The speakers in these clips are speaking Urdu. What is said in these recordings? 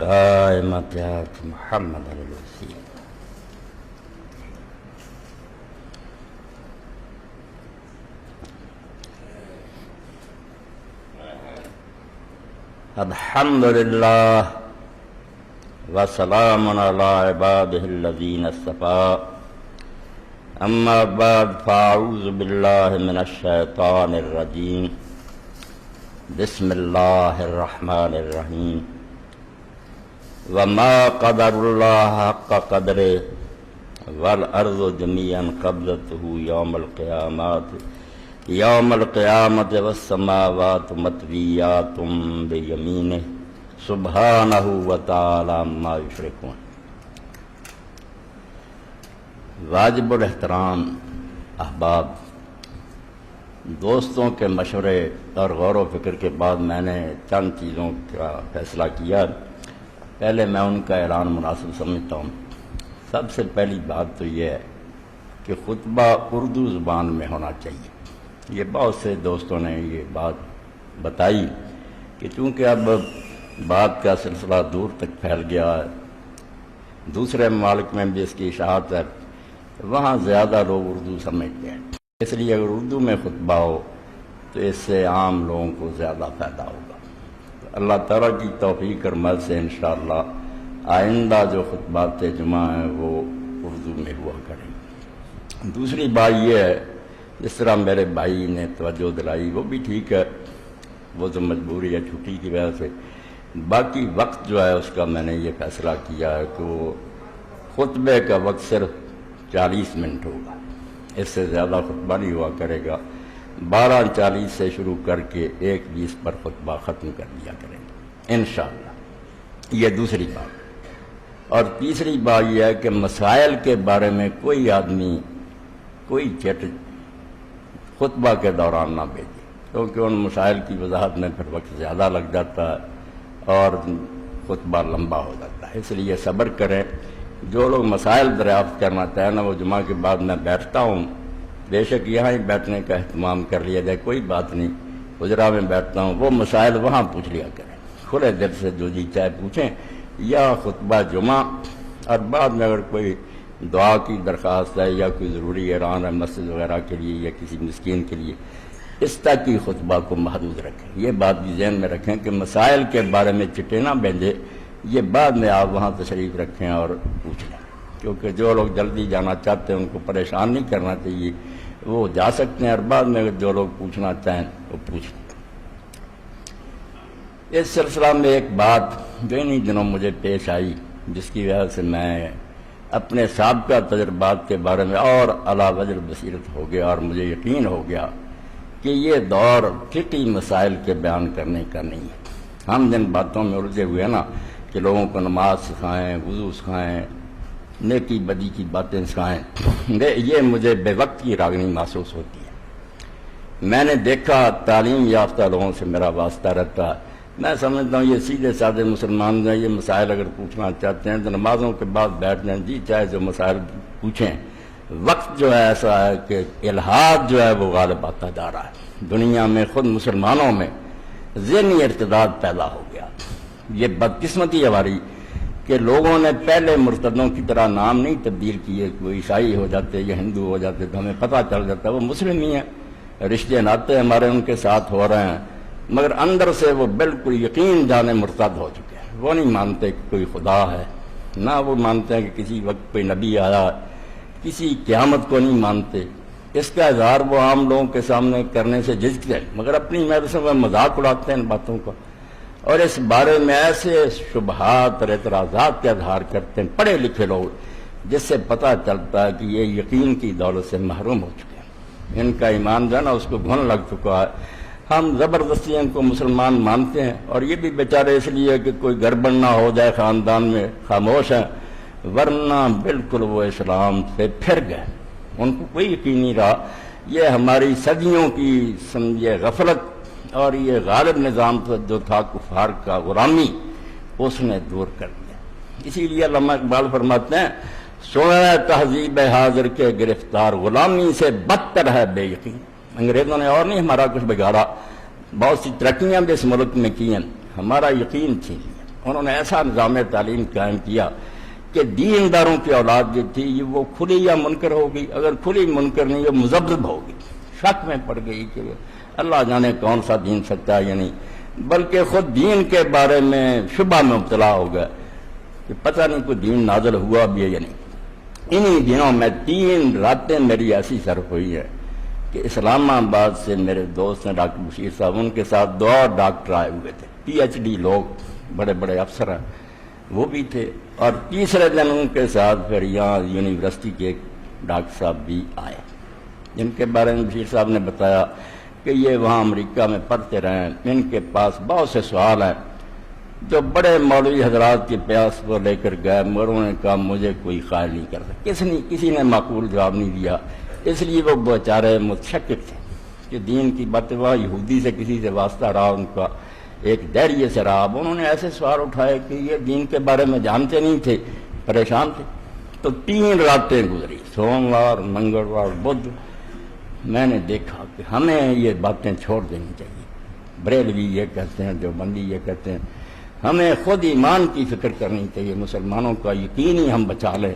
قائمت محمد الوسیل. الحمدللہ وسلام علی عبادہ الذین اصطفیٰ. اما بعد فاعوذ باللہ من الشیطان الرجیم. بسم اللہ الرحمن الرحیم. وما قدر اللہ حق قدرہ والارض جمیعا قبضتہ یوم القیامت والسماوات مطویات بیمینہ سبحانہ وتعالی عما یشرکون. واجب الاحترام احباب، دوستوں کے مشورے اور غور و فکر کے بعد میں نے چند چیزوں کا فیصلہ کیا. پہلے میں ان کا اعلان مناسب سمجھتا ہوں. سب سے پہلی بات تو یہ ہے کہ خطبہ اردو زبان میں ہونا چاہیے. یہ بہت سے دوستوں نے یہ بات بتائی کہ چونکہ اب بات کا سلسلہ دور تک پھیل گیا ہے، دوسرے ممالک میں بھی اس کی اشاعت ہے، وہاں زیادہ لوگ اردو سمجھتے ہیں. اس لیے اگر اردو میں خطبہ ہو تو اس سے عام لوگوں کو زیادہ فائدہ ہوگا. اللہ تعالیٰ کی توفیق اور مدد سے انشاءاللہ آئندہ جو خطبات جمعہ ہیں وہ اردو میں ہوا کریں. دوسری بات یہ ہے، جس طرح میرے بھائی نے توجہ دلائی وہ بھی ٹھیک ہے، وہ تو مجبوری ہے چھٹی کی وجہ سے. باقی وقت جو ہے اس کا میں نے یہ فیصلہ کیا ہے کہ وہ خطبے کا وقت صرف 40 منٹ ہوگا، اس سے زیادہ خطبہ نہیں ہوا کرے گا. 12:40 سے شروع کر کے 1:20 پر خطبہ ختم کر دیا کریں گے انشاءاللہ. یہ دوسری بات. اور تیسری بات یہ ہے کہ مسائل کے بارے میں کوئی آدمی کوئی چٹ خطبہ کے دوران نہ بھیجے، کیونکہ ان مسائل کی وضاحت میں پھر وقت زیادہ لگ جاتا ہے اور خطبہ لمبا ہو جاتا ہے. اس لیے صبر کریں. جو لوگ مسائل دریافت کرنا چاہیں نا، وہ جمعہ کے بعد میں بیٹھتا ہوں، بے شک یہاں ہی بیٹھنے کا اہتمام کر لیا جائے، کوئی بات نہیں. حجرہ میں بیٹھتا ہوں، وہ مسائل وہاں پوچھ لیا کریں، کھلے دل سے جو جی چاہے پوچھیں. یا خطبہ جمعہ اور بعد میں اگر کوئی دعا کی درخواست ہے یا کوئی ضروری اعلان ہے مسجد وغیرہ کے لیے یا کسی مسکین کے لیے، اس تک کی خطبہ کو محدود رکھیں. یہ بات بھی ذہن میں رکھیں کہ مسائل کے بارے میں چٹے نہ بھیجیں، یہ بعد میں آپ وہاں تشریف رکھیں اور پوچھ لیں. کیونکہ جو لوگ جلدی جانا چاہتے ہیں ان کو پریشان نہیں کرنا چاہیے، وہ جا سکتے ہیں، اور بعد میں جو لوگ پوچھنا چاہیں وہ پوچھ لیں. اس سلسلہ میں ایک بات جو انہی دنوں مجھے پیش آئی، جس کی وجہ سے میں اپنے سابقہ تجربات کے بارے میں اور اعلیٰ وجہ بصیرت ہو گیا اور مجھے یقین ہو گیا کہ یہ دور فقہی مسائل کے بیان کرنے کا نہیں ہے. ہم جن باتوں میں الجھے ہوئے ہیں نا کہ لوگوں کو نماز سکھائیں، وضو سکھائیں، نیکی بدی کی باتیں سکھائیں، یہ مجھے بے وقت کی راگنی محسوس ہوتی ہے. میں نے دیکھا تعلیم یافتہ لوگوں سے میرا واسطہ رہتا ہے، میں سمجھتا ہوں یہ سیدھے سادھے مسلمان ہیں، یہ مسائل اگر پوچھنا چاہتے ہیں تو نمازوں کے بعد بیٹھ جائیں، جی چاہے جو مسائل پوچھیں. وقت جو ہے ایسا ہے کہ الحاد جو ہے وہ غالب آتا جا رہا ہے. دنیا میں خود مسلمانوں میں ذہنی ارتداد پیدا ہو گیا. یہ بدقسمتی ہماری کہ لوگوں نے پہلے مرتدوں کی طرح نام نہیں تبدیل کیے. کوئی عیسائی ہو جاتے یا ہندو ہو جاتے تو ہمیں پتہ چل جاتا وہ مسلم ہی ہیں، رشتے ناتے ہمارے ان کے ساتھ ہو رہے ہیں، مگر اندر سے وہ بالکل یقین جانے مرتد ہو چکے ہیں. وہ نہیں مانتے کہ کوئی خدا ہے، نہ وہ مانتے ہیں کہ کسی وقت کوئی نبی آیا، کسی قیامت کو نہیں مانتے. اس کا اظہار وہ عام لوگوں کے سامنے کرنے سے جھجکتے ہیں، مگر اپنی مجلسوں میں مذاق اڑاتے ہیں ان باتوں کا، اور اس بارے میں ایسے شبہات اور اعتراضات کا اظہار کرتے ہیں پڑھے لکھے لوگ، جس سے پتہ چلتا ہے کہ یہ یقین کی دولت سے محروم ہو چکے ہیں. ان کا ایمان جو ہے نا اس کو گھن لگ چکا ہے. ہم زبردستی ان کو مسلمان مانتے ہیں، اور یہ بھی بیچارے اس لیے کہ کوئی گڑبڑ نہ ہو جائے خاندان میں خاموش ہیں، ورنہ بالکل وہ اسلام سے پھر گئے. ان کو کوئی یقین نہیں رہا. یہ ہماری صدیوں کی سمجھے غفلت اور یہ غالب نظام جو تھا کفار کا غلامی، اس نے دور کر دیا. اسی لیے علامہ اقبال فرماتے ہیں، سونا تہذیب حاضر کے گرفتار غلامی سے بدتر ہے بے یقین. انگریزوں نے اور نہیں ہمارا کچھ بگاڑا، بہت سی ترقیاں بھی اس ملک میں کی ہیں، ہمارا یقین چھین لیا. انہوں نے ایسا نظام تعلیم قائم کیا کہ دینداروں کی اولاد جو تھی یہ وہ کھلی یا منکر ہوگی، اگر کھلی منکر نہیں وہ مذبذب ہوگی، شک میں پڑ گئی کہ اللہ جانے کون سا دین سچا ہے یا نہیں، بلکہ خود دین کے بارے میں شبہ میں مبتلا ہو گیا کہ پتہ نہیں کوئی دین نازل ہوا بھی ہے یا نہیں۔ انہی دنوں میں 3 راتیں میری ایسی صرف ہوئی ہے کہ اسلام آباد سے میرے دوست ہیں ڈاکٹر بشیر صاحب، ان کے ساتھ 2 اور ڈاکٹر آئے ہوئے تھے، PhD لوگ، بڑے بڑے افسر ہیں، وہ بھی تھے، اور تیسرے دن ان کے ساتھ پھر یہاں یونیورسٹی کے ایک ڈاکٹر صاحب بھی آئے، جن کے بارے میں بشیر صاحب نے بتایا کہ یہ وہاں امریکہ میں پڑھتے رہے ہیں، ان کے پاس بہت سے سوال ہیں جو بڑے مولوی حضرات کے پیاس کو لے کر گئے، مگر انہوں نے کہا مجھے کوئی قائل نہیں کر سکتا، کسی نے معقول جواب نہیں دیا، اس لیے وہ بیچارے متشکک تھے کہ دین کی باتیں، وہاں یہودی سے کسی سے واسطہ رہا ان کا، ایک دہریے سے رہا، انہوں نے ایسے سوال اٹھائے کہ یہ دین کے بارے میں جانتے نہیں تھے، پریشان تھے۔ تو 3 راتیں گزری، سوموار، منگلوار، بدھ، میں نے دیکھا کہ ہمیں یہ باتیں چھوڑ دینی چاہیے، بریلوی یہ کہتے ہیں، دیوبندی یہ کہتے ہیں، ہمیں خود ایمان کی فکر کرنی چاہیے، مسلمانوں کا یقین ہی ہم بچا لیں،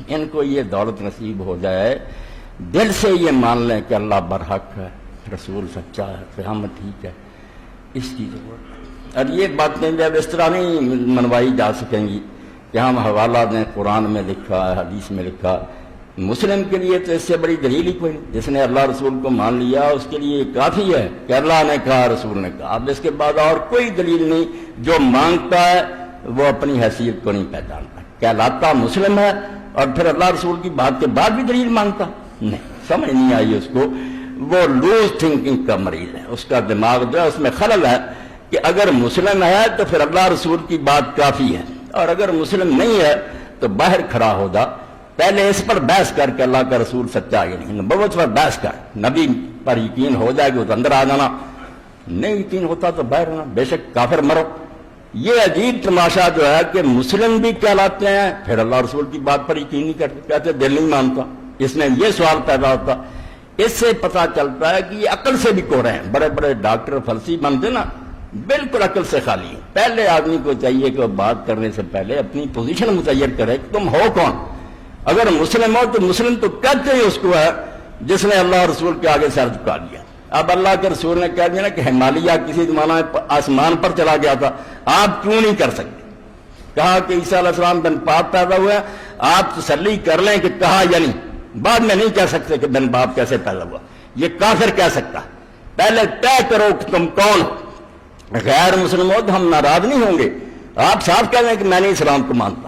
ان کو یہ دولت نصیب ہو جائے، دل سے یہ مان لیں کہ اللہ برحق ہے، رسول سچا ہے، قیامت ٹھیک ہے، اس کی ضرورت ہے۔ اور یہ باتیں جب اس طرح نہیں منوائی جا سکیں گی کہ ہم حوالہ دیں، قرآن میں لکھا ہے، حدیث میں لکھا، مسلم کے لیے تو اس سے بڑی دلیل ہی کوئی نہیں، جس نے اللہ رسول کو مان لیا اس کے لیے کافی ہے کہ اللہ نے کہا، رسول نے کہا، اب اس کے بعد اور کوئی دلیل نہیں، جو مانگتا ہے وہ اپنی حیثیت کو نہیں پہچانتا، کہلاتا مسلم ہے اور پھر اللہ رسول کی بات کے بعد بھی دلیل مانگتا نہیں، سمجھ نہیں آئی اس کو، وہ لوز تھنکنگ کا مریض ہے، اس کا دماغ جو ہے اس میں خلل ہے کہ اگر مسلم ہے تو پھر اللہ رسول کی بات کافی ہے، اور اگر مسلم نہیں ہے تو باہر کھڑا ہو جا، پہلے اس پر بحث کر کے اللہ کا رسول سچا ہے نہیں، نبوت پر بحث کر، نبی پر یقین ہو جائے گا تو اندر آ جانا، نہیں یقین ہوتا تو باہر ہونا، بے شک کافر مرو۔ یہ عجیب تماشا جو ہے کہ مسلم بھی کہلاتے ہیں پھر اللہ رسول کی بات پر یقین نہیں کرتے، کہتے دل نہیں مانتا، اس میں یہ سوال پیدا ہوتا، اس سے پتہ چلتا ہے کہ یہ عقل سے بھی کوڑے ہیں، بڑے بڑے ڈاکٹر فلسفی بنتے نا، بالکل عقل سے خالی ہیں۔ پہلے آدمی کو چاہیے کہ وہ بات کرنے سے پہلے اپنی پوزیشن متعین کرے کہ تم ہو کون، اگر مسلم ہو تو مسلم تو کہتے ہی اس کو ہے جس نے اللہ رسول کے آگے سر جھکا دیا۔ اب اللہ کے رسول نے کہہ دیا نا کہ ہمالیہ کسی زمانہ میں آسمان پر چلا گیا تھا، آپ کیوں نہیں کر سکتے؟ کہا کہ عیسیٰ علیہ السلام بن پاپ پیدا ہوا ہے، آپ تسلی کر لیں کہ کہا یا نہیں، بعد میں نہیں کہہ سکتے کہ بن باپ کیسے پیدا ہوا، یہ کافر کہہ سکتا، پہلے طے کرو کہ تم کون ہو، غیر مسلم ہو تو ہم ناراض نہیں ہوں گے، آپ صاف کہہ دیں کہ میں نہیں اسلام کو مانتا،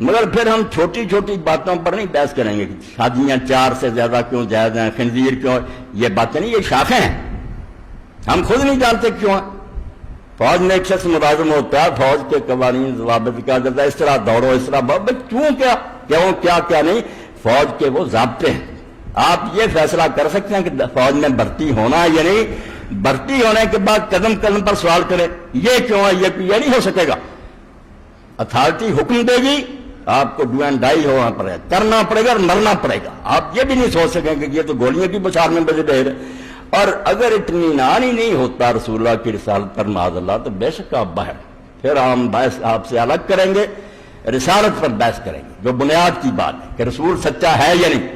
مگر پھر ہم چھوٹی چھوٹی باتوں پر نہیں بحث کریں گے، شادیاں 4 سے زیادہ کیوں جائز ہیں، خنزیر کیوں، یہ باتیں نہیں، یہ شاخیں ہیں، ہم خود نہیں جانتے کیوں ہیں۔ فوج میں ایک شخص ملازم ہوتا ہے، فوج کے قوانین ضوابط کہا جاتا ہے اس طرح دوڑو، اس طرح بھائی کیوں، کیا نہیں، فوج کے وہ ضابطے ہیں، آپ یہ فیصلہ کر سکتے ہیں کہ فوج میں بھرتی ہونا ہے یا نہیں، بھرتی ہونے کے بعد قدم قدم پر سوال کرے یہ کیوں ہے، یہ نہیں ہو سکے گا، اتھارٹی حکم دے گی، آپ کو ڈو اینڈ ڈائی ہونا پڑے گا، کرنا پڑے گا اور مرنا پڑے گا، آپ یہ بھی نہیں سوچ سکیں کہ یہ تو گولیاں کی بچار میں بجے رہے، اور اگر اطمینان ہی نہیں ہوتا رسول اللہ کی رسالت پر معاذ اللہ تو بے شک آپ باہر، پھر ہم بحث آپ سے الگ کریں گے، رسالت پر بحث کریں گے جو بنیاد کی بات ہے کہ رسول سچا ہے یا نہیں،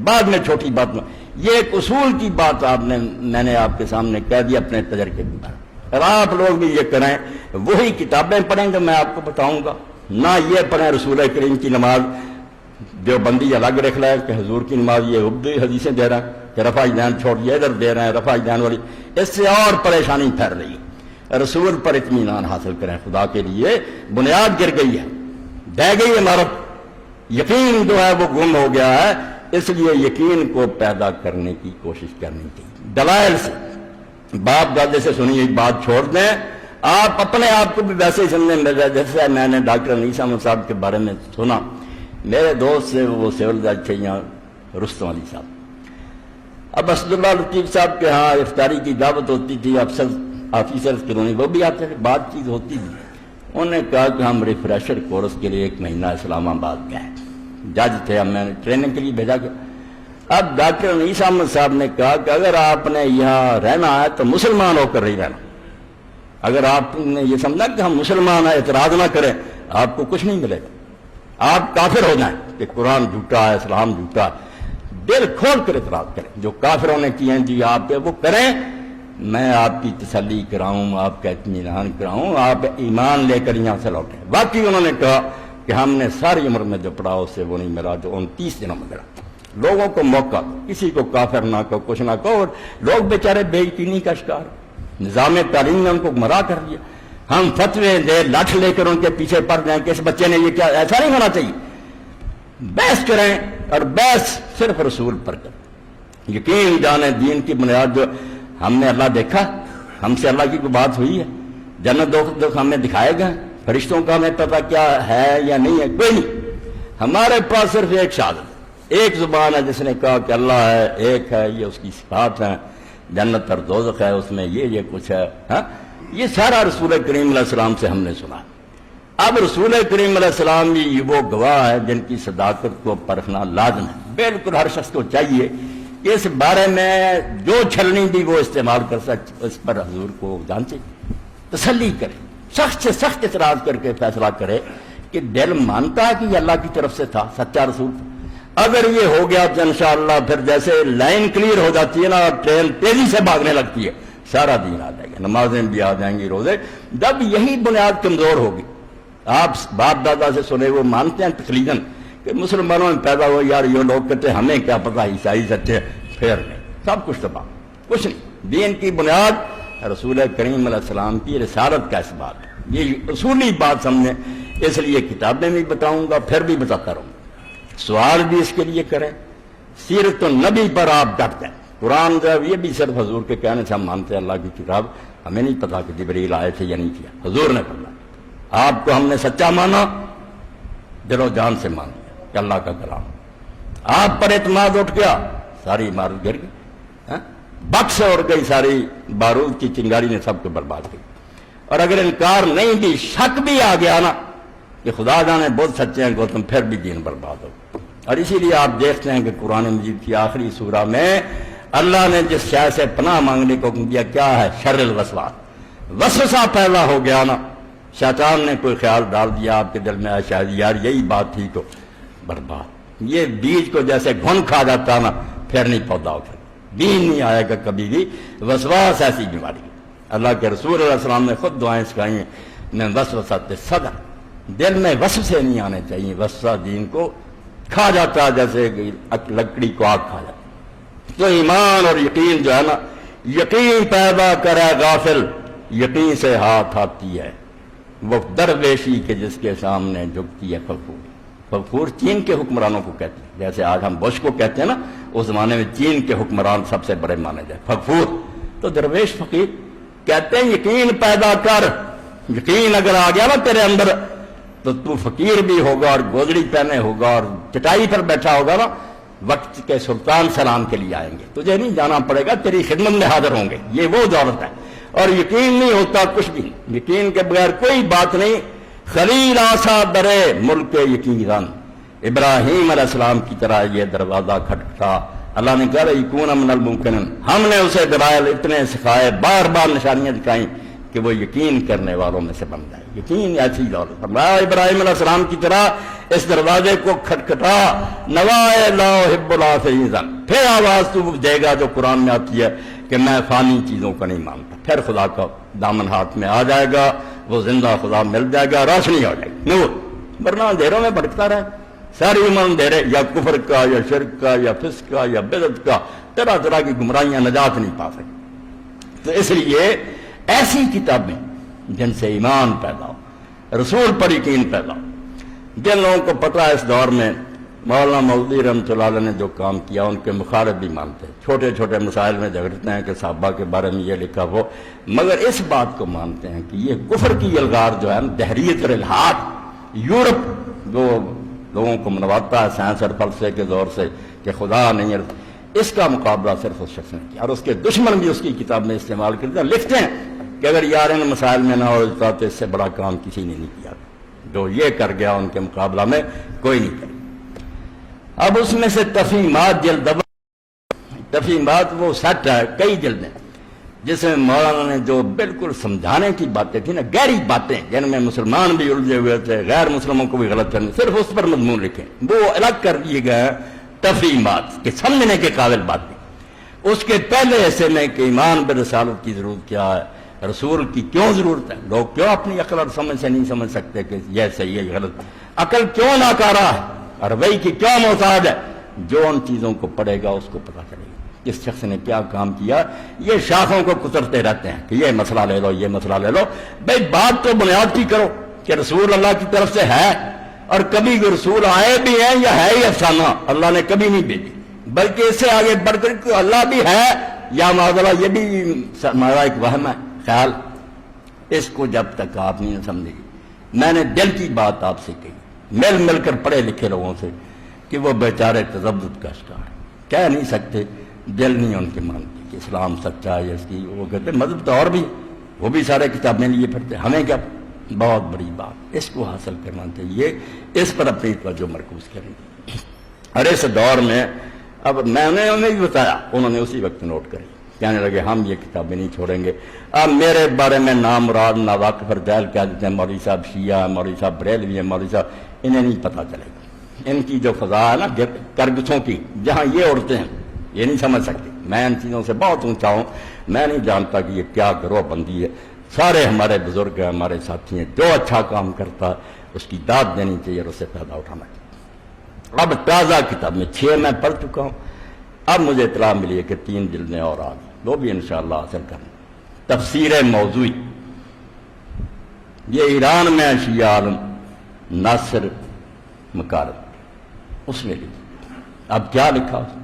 بعد میں چھوٹی بات میں، یہ ایک اصول کی بات میں نے آپ کے سامنے کہہ دی اپنے تجربے کے بارے، اور آپ لوگ بھی یہ کریں، وہی کتابیں پڑھیں گے میں آپ کو بتاؤں گا، نہ یہ پڑھیں رسول کریم کی نماز دیوبندی الگ رکھ لیں کہ حضور کی نماز یہ عبدی حدیثیں دے رہے ہیں کہ رفع دین چھوڑ یہ ادھر دے رہے ہیں رفع دین والی، اس سے اور پریشانی پھیل رہی ہے، رسول پر اطمینان حاصل کریں، خدا کے لیے بنیاد گر گئی ہے، ڈہ گئی عمارت، یقین جو ہے وہ گم ہو گیا ہے، اس لیے یقین کو پیدا کرنے کی کوشش کرنی چاہیے، دلائل سے، باپ دادے سے سنی ایک بات چھوڑ دیں، آپ اپنے آپ کو بھی ویسے ہی سمجھیں، جیسے میں نے ڈاکٹر انیس احمد صاحب کے بارے میں سنا، میرے دوست سے وہ سول جج تھے یہاں رستم علی صاحب، اب اسد اللہ لطیف صاحب کے ہاں افطاری کی دعوت ہوتی تھی، آفیسرز کلونی وہ بھی آتے تھے، بات چیت ہوتی تھی، انہوں نے کہا کہ ہم ریفریشر کورس کے لیے 1 مہینہ اسلام آباد گئے، جج تھے، ہم میں نے ٹریننگ کے لیے بھیجا گیا، اب ڈاکٹر انیس احمد صاحب نے کہا کہ اگر آپ نے یہاں رہنا ہے تو مسلمان ہو کر نہیں رہنا، اگر آپ نے یہ سمجھا کہ ہم مسلمان ہیں اعتراض نہ کریں، آپ کو کچھ نہیں ملے گا، آپ کافر ہو جائیں کہ قرآن جھوٹا ہے، اسلام جھوٹا ہے۔ دل کھول کر اعتراض کریں، جو کافروں نے کیے ہیں جی آپ پہ وہ کریں، میں آپ کی تسلی کراؤں، آپ کا اطمینان کراؤں، آپ ایمان لے کر یہاں سے لوٹیں۔ باقی انہوں نے کہا کہ ہم نے ساری عمر میں جو پڑھا اس سے وہ نہیں ملا جو 29 دنوں میں ملا۔ لوگوں کو موقع دو، کسی کو کافر نہ کہو، کچھ نہ کہو، اور لوگ بیچارے بے یقینی کا شکار، نظام تعلیم نے ان کو گمراہ کر دیا۔ ہم فتوے دے لٹھ لے کر ان کے پیچھے پڑ جائیں کہ اس بچے نے یہ کیا، ایسا نہیں ہونا چاہیے۔ بحث کریں، اور بحث صرف رسول پر کریں۔ یقین جانے دین کی بنیاد جو ہم نے اللہ دیکھا، ہم سے اللہ کی کوئی بات ہوئی ہے، جنت دوزخ ہمیں دکھائے گئے، فرشتوں کا ہمیں پتہ کیا ہے یا نہیں ہے، کوئی نہیں۔ ہمارے پاس صرف ایک شہادت، ایک زبان ہے جس نے کہا کہ اللہ ہے، ایک ہے، یہ اس کی صفات ہیں، جنت اور دوزخ ہے، اس میں یہ کچھ ہے۔ ہاں، یہ سارا رسول کریم علیہ السلام سے ہم نے سنا۔ اب رسول کریم علیہ السلام بھی وہ گواہ ہے جن کی صداقت کو پرکھنا لازم ہے۔ بالکل ہر شخص کو چاہیے کہ اس بارے میں جو چھلنی بھی وہ استعمال کر سکے، اس پر حضور کو جانچے، تسلی کرے، سخت سے سخت اعتراض کر کے فیصلہ کرے کہ دل مانتا ہے کہ یہ اللہ کی طرف سے تھا، سچا رسول تھا۔ اگر یہ ہو گیا تو انشاءاللہ پھر جیسے لائن کلیئر ہو جاتی ہے نا اور ٹرین تیزی سے بھاگنے لگتی ہے، سارا دین آ جائے گا، نمازیں بھی آ جائیں گی، روزے۔ جب یہی بنیاد کمزور ہوگی، آپ باپ دادا سے سنے وہ مانتے ہیں تقلیداً کہ مسلمانوں میں پیدا ہو، یار یہ لوگ کہتے ہیں ہمیں کیا پتہ عیسائی سچے، پھر نہیں، سب کچھ تباہ، کچھ نہیں۔ دین کی بنیاد رسول کریم علیہ السلام کی رسالت کا اس بات ہے، یہ اصولی بات سمجھیں۔ اس لیے کتابیں بھی بتاؤں گا، پھر بھی بتاتا رہوں گا، سوال بھی اس کے لیے کریں۔ سیرت النبی پر آپ ڈٹ جائیں۔ قرآن جو ہے یہ بھی صرف حضور کے کہنے سے ہم مانتے ہیں اللہ کی کتاب، ہمیں نہیں پتا کہ جبریل آئے تھے یا نہیں کیا، حضور نے فرمایا۔ آپ کو ہم نے سچا مانا، دل و جان سے مان لیا کہ اللہ کا کلام۔ آپ پر اعتماد اٹھ گیا، ساری عمارت گر گئی، بکس اڑ گئی، ساری بارود کی چنگاری نے سب کو برباد کی۔ اور اگر انکار نہیں بھی، شک بھی آ گیا نا کہ خدا جانے بہت سچے ہیں گوتم، پھر بھی دین برباد ہو۔ اور اسی لیے آپ دیکھتے ہیں کہ قرآن مجید کی آخری سورہ میں اللہ نے جس شے سے پناہ مانگنے کو حکم دیا کیا ہے؟ شر الوسواس۔ وسوسہ پیدا ہو گیا نا، شیطان نے کوئی خیال ڈال دیا آپ کے دل میں، شاید یار یہی بات تھی، تو برباد۔ یہ بیج کو جیسے گھن کھا جاتا نا، پھر نہیں پودا اٹھا، دین نہیں آئے گا کبھی بھی۔ وسواس ایسی بیماری ہے، اللہ کے رسول علیہ السلام نے خود دعائیں سکھائی ہیں، میں وسوسۃ صدر، دل میں وسوسے نہیں آنے چاہیے۔ وسوسہ دین کو کھا جاتا ہے جیسے لکڑی کو آگ کھا جاتا۔ تو ایمان اور یقین جو ہے نا، یقین پیدا کرے غافل، یقین سے ہاتھ آتی ہے وہ درویشی کے جس کے سامنے جھکتی ہے فخور۔ فخور چین کے حکمرانوں کو کہتے ہیں، جیسے آج ہم بش کو کہتے ہیں نا، اس زمانے میں چین کے حکمران سب سے بڑے مانے جائے فخور۔ تو درویش فقیر کہتے ہیں یقین پیدا کر، یقین اگر آ گیا نا تیرے اندر تو تو فقیر بھی ہوگا اور گودڑی پہنے ہوگا اور چٹائی پر بیٹھا ہوگا نا، وقت کے سلطان سلام کے لیے آئیں گے، تجھے نہیں جانا پڑے گا، تیری خدمت میں حاضر ہوں گے۔ یہ وہ دولت ہے۔ اور یقین نہیں ہوتا کچھ بھی، یقین کے بغیر کوئی بات نہیں۔ خلیل آسا درے ملک یقین، ابراہیم علیہ السلام کی طرح یہ دروازہ کھٹکھٹا، اللہ نے کہا یکون من الممکن، ہم نے اسے دلائل اتنے سکھائے، بار بار نشانیاں دکھائیں کہ وہ یقین کرنے والوں میں سے بن جائے۔ یقین ایسی دولت، فرمایا ابراہیم علیہ السلام کی طرح اس دروازے کو کھٹکھٹا، نوائے لا احب العافین، پھر آواز تو دے گا جو قرآن میں آتی ہے کہ میں فانی چیزوں کو نہیں مانتا، پھر خدا کا دامن ہاتھ میں آ جائے گا، وہ زندہ خدا مل جائے گا، روشنی ہو جائے گی، نور۔ ورنہ اندھیروں میں بھٹکتا رہے ساری عمر، اندھیرے یا کفر کا یا شرک کا یا فسق کا یا بدعت کا، طرح طرح کی گمراہیاں، نجات نہیں پا سکتی۔ تو اس لیے ایسی کتابیں جن سے ایمان پیدا ہو، رسول پر یقین پیدا ہو۔ جن لوگوں کو پتہ ہے اس دور میں مولانا مودودی رحمۃ اللہ علیہ نے جو کام کیا، ان کے مخالف بھی مانتے ہیں، چھوٹے چھوٹے مسائل میں جھگڑتے ہیں کہ صحابہ کے بارے میں یہ لکھا ہو، مگر اس بات کو مانتے ہیں کہ یہ کفر کی الغار جو ہے دہریت اور الحاد، یورپ جو لوگوں کو منواتا ہے سائنس اور فلسفے کے دور سے کہ خدا نہیں ہے، اس کا مقابلہ صرف اس شخص نے کیا، اور اس کے دشمن بھی اس کی کتاب میں استعمال کرتے ہیں، لکھتے ہیں کہ اگر یار ان مسائل میں نہ ہوتا تو اس سے بڑا کام کسی نے نہیں کیا، جو یہ کر گیا ان کے مقابلہ میں کوئی نہیں کرے۔ اب اس میں سے تفہیمات جلد، تفہیمات وہ سٹ ہے، کئی جلدیں، جس میں مولانا نے جو بالکل سمجھانے کی باتیں تھیں نا، گہری باتیں جن میں مسلمان بھی الجھے ہوئے تھے، غیر مسلموں کو بھی غلط کرنے، صرف اس پر مضمون لکھیں، وہ الگ کر دیے گئے تفہیمات کہ سمجھنے کے قابل بات نہیں۔ اس کے پہلے حصے میں کہ ایمان برسالت کی ضرورت کیا ہے، رسول کی کیوں ضرورت ہے، لوگ کیوں اپنی عقل اور سمجھ سے نہیں سمجھ سکتے کہ یہ صحیح ہے یہ غلط، عقل کیوں ناکارہ ہے اور وہی کی کیا محتاج ہے، جو ان چیزوں کو پڑھے گا اس کو پتہ چلے گا اس شخص نے کیا کام کیا۔ یہ شاخوں کو کترتے رہتے ہیں کہ یہ مسئلہ لے لو یہ مسئلہ لے لو، بھئی بات تو بنیاد کی کرو کہ رسول اللہ کی طرف سے ہے، اور کبھی رسول آئے بھی ہیں یا ہے ہی افسانہ، اللہ نے کبھی نہیں بھیجی، بلکہ اس سے آگے بڑھ کر کہ اللہ بھی ہے یا معذاللہ یہ بھی ہمارا ایک وہم ہے خیال، اس کو جب تک آپ نہیں سمجھے گی۔ میں نے دل کی بات آپ سے کہی، مل کر پڑھے لکھے لوگوں سے کہ وہ بیچارے تذبذب کا شکار ہیں، کہہ نہیں سکتے، دل نہیں ان کے مانتی کہ اسلام سچا ہے اس کی، وہ کہتے مذہب تو اور بھی، وہ بھی سارے کتابیں لیے پھرتے، ہمیں کیا، بہت بڑی بات، اس کو حاصل کرنا چاہیے، اس پر اپنی توجہ مرکوز کریں۔ اور اس دور میں اب میں نے انہیں بھی بتایا، انہوں نے اسی وقت نوٹ کری، کہنے لگے ہم یہ کتابیں نہیں چھوڑیں گے۔ اب میرے بارے میں نام مراد ناواقف اور جاہل کہہ دیتے ہیں، مولوی صاحب شیعہ ہیں، مولوی صاحب بریلوی ہیں، مولوی صاحب، انہیں نہیں پتہ چلے گا ان کی جو فضا ہے نا کرگسوں کی، جہاں یہ اڑتے ہیں یہ نہیں سمجھ سکتے۔ میں ان چیزوں سے بہت اونچا ہوں، میں نہیں جانتا کہ یہ کیا گروہ بندی ہے، سارے ہمارے بزرگ ہیں، ہمارے ساتھی ہیں، جو اچھا کام کرتا ہے اس کی داد دینی چاہیے اور اس سے فائدہ اٹھانا چاہیے۔ اب تازہ کتاب میں 6 میں پڑھ چکا ہوں، اب مجھے اطلاع ملی ہے کہ 3 جلدیں اور آ گئی، وہ بھی انشاءاللہ حاصل کریں۔ تفسیر موضوعی، یہ ایران میں شیعہ عالم ناصر مکارم اس نے لکھی۔ اب کیا لکھا اس نے؟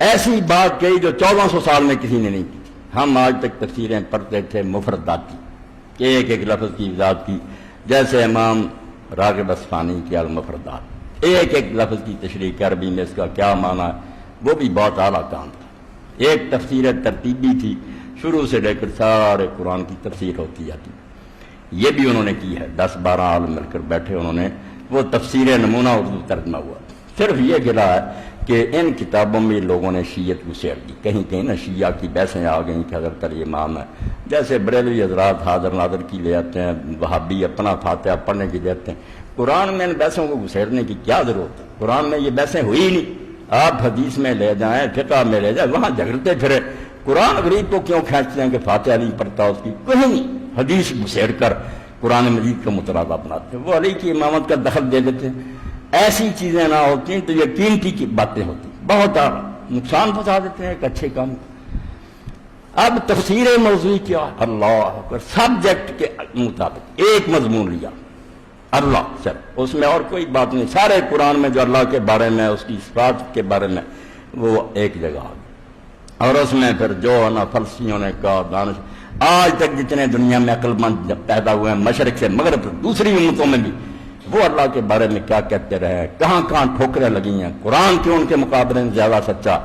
ایسی بات کہی جو 1400 سال میں کسی نے نہیں کی تھی۔ ہم آج تک تفسیریں پڑھتے تھے مفرداتی، کہ ایک ایک لفظ کی وضاحت کی، جیسے امام راغب اصفہانی کی المفردات، ایک ایک لفظ کی تشریح عربی میں اس کا کیا معنی ہے، وہ بھی بہت اعلیٰ کام تھا۔ ایک تفسیر ترتیبی تھی، شروع سے لے کر سارے قرآن کی تفسیر ہوتی جاتی، یہ بھی انہوں نے کی ہے، 10-12 عالم مل کر بیٹھے، انہوں نے وہ تفسیر نمونہ اردو ترجمہ ہوا۔ صرف یہ گلا ہے کہ ان کتابوں میں لوگوں نے شیعت کو سیڑ دی، کہیں کہیں نہ شیعہ کی بحثیں آ گئیں کہ حضرت علی امام ہے، جیسے بریلوی حضرات حاضر ناظر کی لے آتے ہیں، وہابی اپنا فاتحہ پڑھنے کی دیتے ہیں۔ قرآن میں ان بحثوں کو گھسیڑنے کی کیا ضرورت ہے؟ قرآن میں یہ بحثیں ہوئی ہی نہیں، آپ حدیث میں لے جائیں، فقہ میں لے جائیں، وہاں جھگڑتے پھرے۔ قرآن غریب کو کیوں کھینچتے ہیں کہ فاتحہ نہیں پڑھتا اس کی؟ کہیں نہیں، حدیث گھسیڑ کر قرآن مجید کا مطالبہ بناتے ہیں، وہ علی کی امامت کا دخل دے دیتے ہیں۔ ایسی چیزیں نہ ہوتی تو یہ قیمتی کی باتیں ہوتی، بہت نقصان پہنچا دیتے ہیں ایک اچھے کام۔ اب تفسیر موضوعی کیا ہے؟ اللہ اکبر، سبجیکٹ کے مطابق ایک مضمون لیا، اللہ صرف، اس میں اور کوئی بات نہیں، سارے قرآن میں جو اللہ کے بارے میں اس کی صفات کے بارے میں وہ ایک جگہ آ گئی۔ اور اس میں پھر جو ہے نا فلسفیوں نے کہا، دانش آج تک جتنے دنیا میں عقل مند پیدا ہوئے ہیں مشرق سے مغرب تک، دوسری امتوں میں بھی، وہ اللہ کے بارے میں کیا کہتے رہے، کہاں کہاں ٹھوکریں لگی ہیں، قرآن کیوں ان کے مقابلے میں زیادہ سچا۔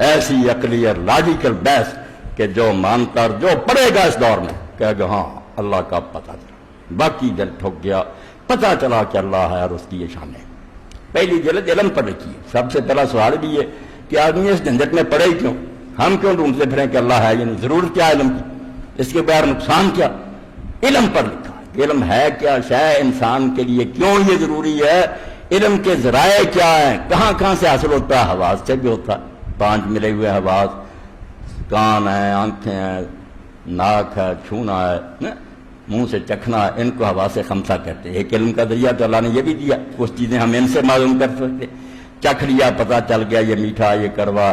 ایسی عقلی اور لاجیکل بحث کہ جو مانتا اور جو پڑھے گا اس دور میں کہے گا ہاں اللہ کا پتہ چلا، باقی دل ٹھوک گیا، پتہ چلا کہ اللہ ہے اور اس کی یہ شان ہے۔ پہلی جلد علم پر رکھی ہے۔ سب سے پہلا سوال بھی ہے کہ آدمی اس جھنجٹ میں پڑے ہی کیوں؟ ہم کیوں ڈھونڈتے پھریں کہ اللہ ہے؟ یعنی ضرورت کیا علم کی؟ اس کے بغیر نقصان کیا؟ علم پر لکھا، علم ہے کیا شے انسان کے لیے، کیوں یہ ضروری ہے، علم کے ذرائع کیا ہیں، کہاں کہاں سے حاصل ہوتا ہے؟ حواس سے بھی ہوتا ہے، 5 ملے ہوئے حواس، کان ہیں، آنکھیں ہیں، ناک ہے، چھونا ہے، منہ سے چکھنا ہے، ان کو حواس خمسہ کہتے ہیں۔ ایک علم کا ذریعہ تو اللہ نے یہ بھی دیا، کچھ چیزیں ہم ان سے معلوم کر سکتے، چکھ لیا پتہ چل گیا یہ میٹھا یہ کروا،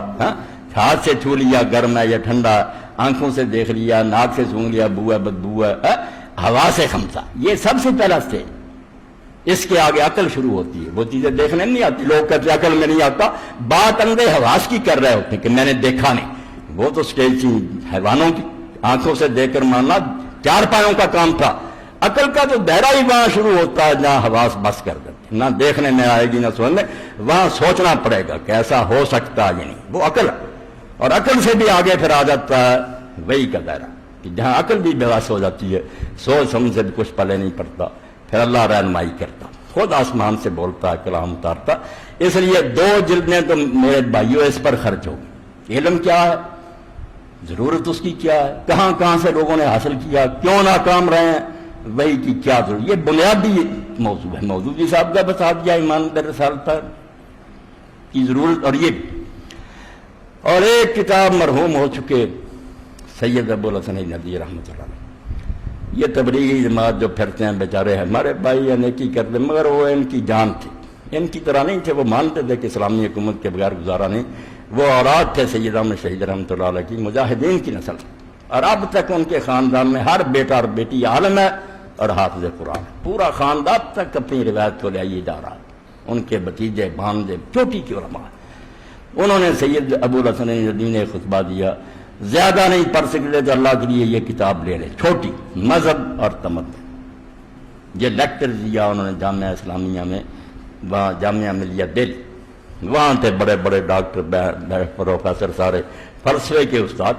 ہاتھ سے چھو لیا گرم ہے یا ٹھنڈا، آنکھوں سے دیکھ لیا، ناک سے سونگ لیا بو ہے بدبو ہے، حواس خمسہ، یہ سب سے پہلا اسٹیج۔ اس کے آگے عقل شروع ہوتی ہے، وہ چیزیں دیکھنے نہیں آتی، لوگ کہتے عقل میں نہیں آتا، بات اندھے حواس کی کر رہے ہوتے ہیں کہ میں نے دیکھا نہیں، وہ تو اسٹیج تھی حیوانوں کی، آنکھوں سے دیکھ کر ماننا 4 پایوں کا کام تھا۔ عقل کا تو دائرہ ہی وہاں شروع ہوتا ہے جہاں حواس بس کر دیتے، نہ دیکھنے میں آئے گی نہ سننے، وہاں سوچنا پڑے گا کہ ایسا ہو سکتا ہے یا نہیں، وہ عقل ہے۔ اور عقل سے بھی آگے پھر آ جاتا ہے وہی کا دائرہ کہ جہاں عقل بھی بے بس ہو جاتی ہے، سوچ سمجھ سے بھی کچھ پلے نہیں پڑتا، پھر اللہ رہنمائی کرتا، خود آسمان سے بولتا ہے، کلام اتارتا۔ اس لیے 2 جلدیں تو میرے بھائیوں اس پر خرچ ہوگی۔ علم کیا ہے؟ ضرورت اس کی کیا ہے، کہاں کہاں سے لوگوں نے حاصل کیا، کیوں ناکام رہے ہیں، وہی کی کیا ضرورت، یہ بنیادی موضوع ہے۔ مودودی صاحب کا بتا دیا ایمان در رسالت کی ضرورت، اور یہ بھی۔ اور ایک کتاب مرحوم ہو چکے سید ابوالحسن ندوی رحمۃ اللہ علیہ، یہ تبلیغی جماعت جو پھرتے ہیں بیچارے ہمارے بھائی نیکی کرتے، مگر وہ ان کی جان تھی، ان کی طرح نہیں تھے، وہ مانتے تھے کہ اسلامی حکومت کے بغیر گزارا نہیں، وہ اولاد تھے سید احمد شہید رحمۃ اللہ علیہ کی، مجاہدین کی نسل، اور اب تک ان کے خاندان میں ہر بیٹا اور بیٹی عالم ہے اور حافظ قرآن، پورا خاندان اب تک اپنی روایت کو لے آئیے جا رہا ہے، ان کے بھتیجے بھانجے چوٹی کی علماء۔ انہوں نے سید ابوالحسن ندوی نے خطبہ دیا، زیادہ نہیں پڑھ سکتے تو اللہ کے لیے یہ کتاب لے لے، چھوٹی، مذہب اور تمدن، یہ لیکچر دیا انہوں نے جامعہ اسلامیہ میں، وہاں جامعہ ملیہ دہلی، وہاں تھے بڑے بڑے ڈاکٹر پروفیسر سارے فلسفے کے استاد۔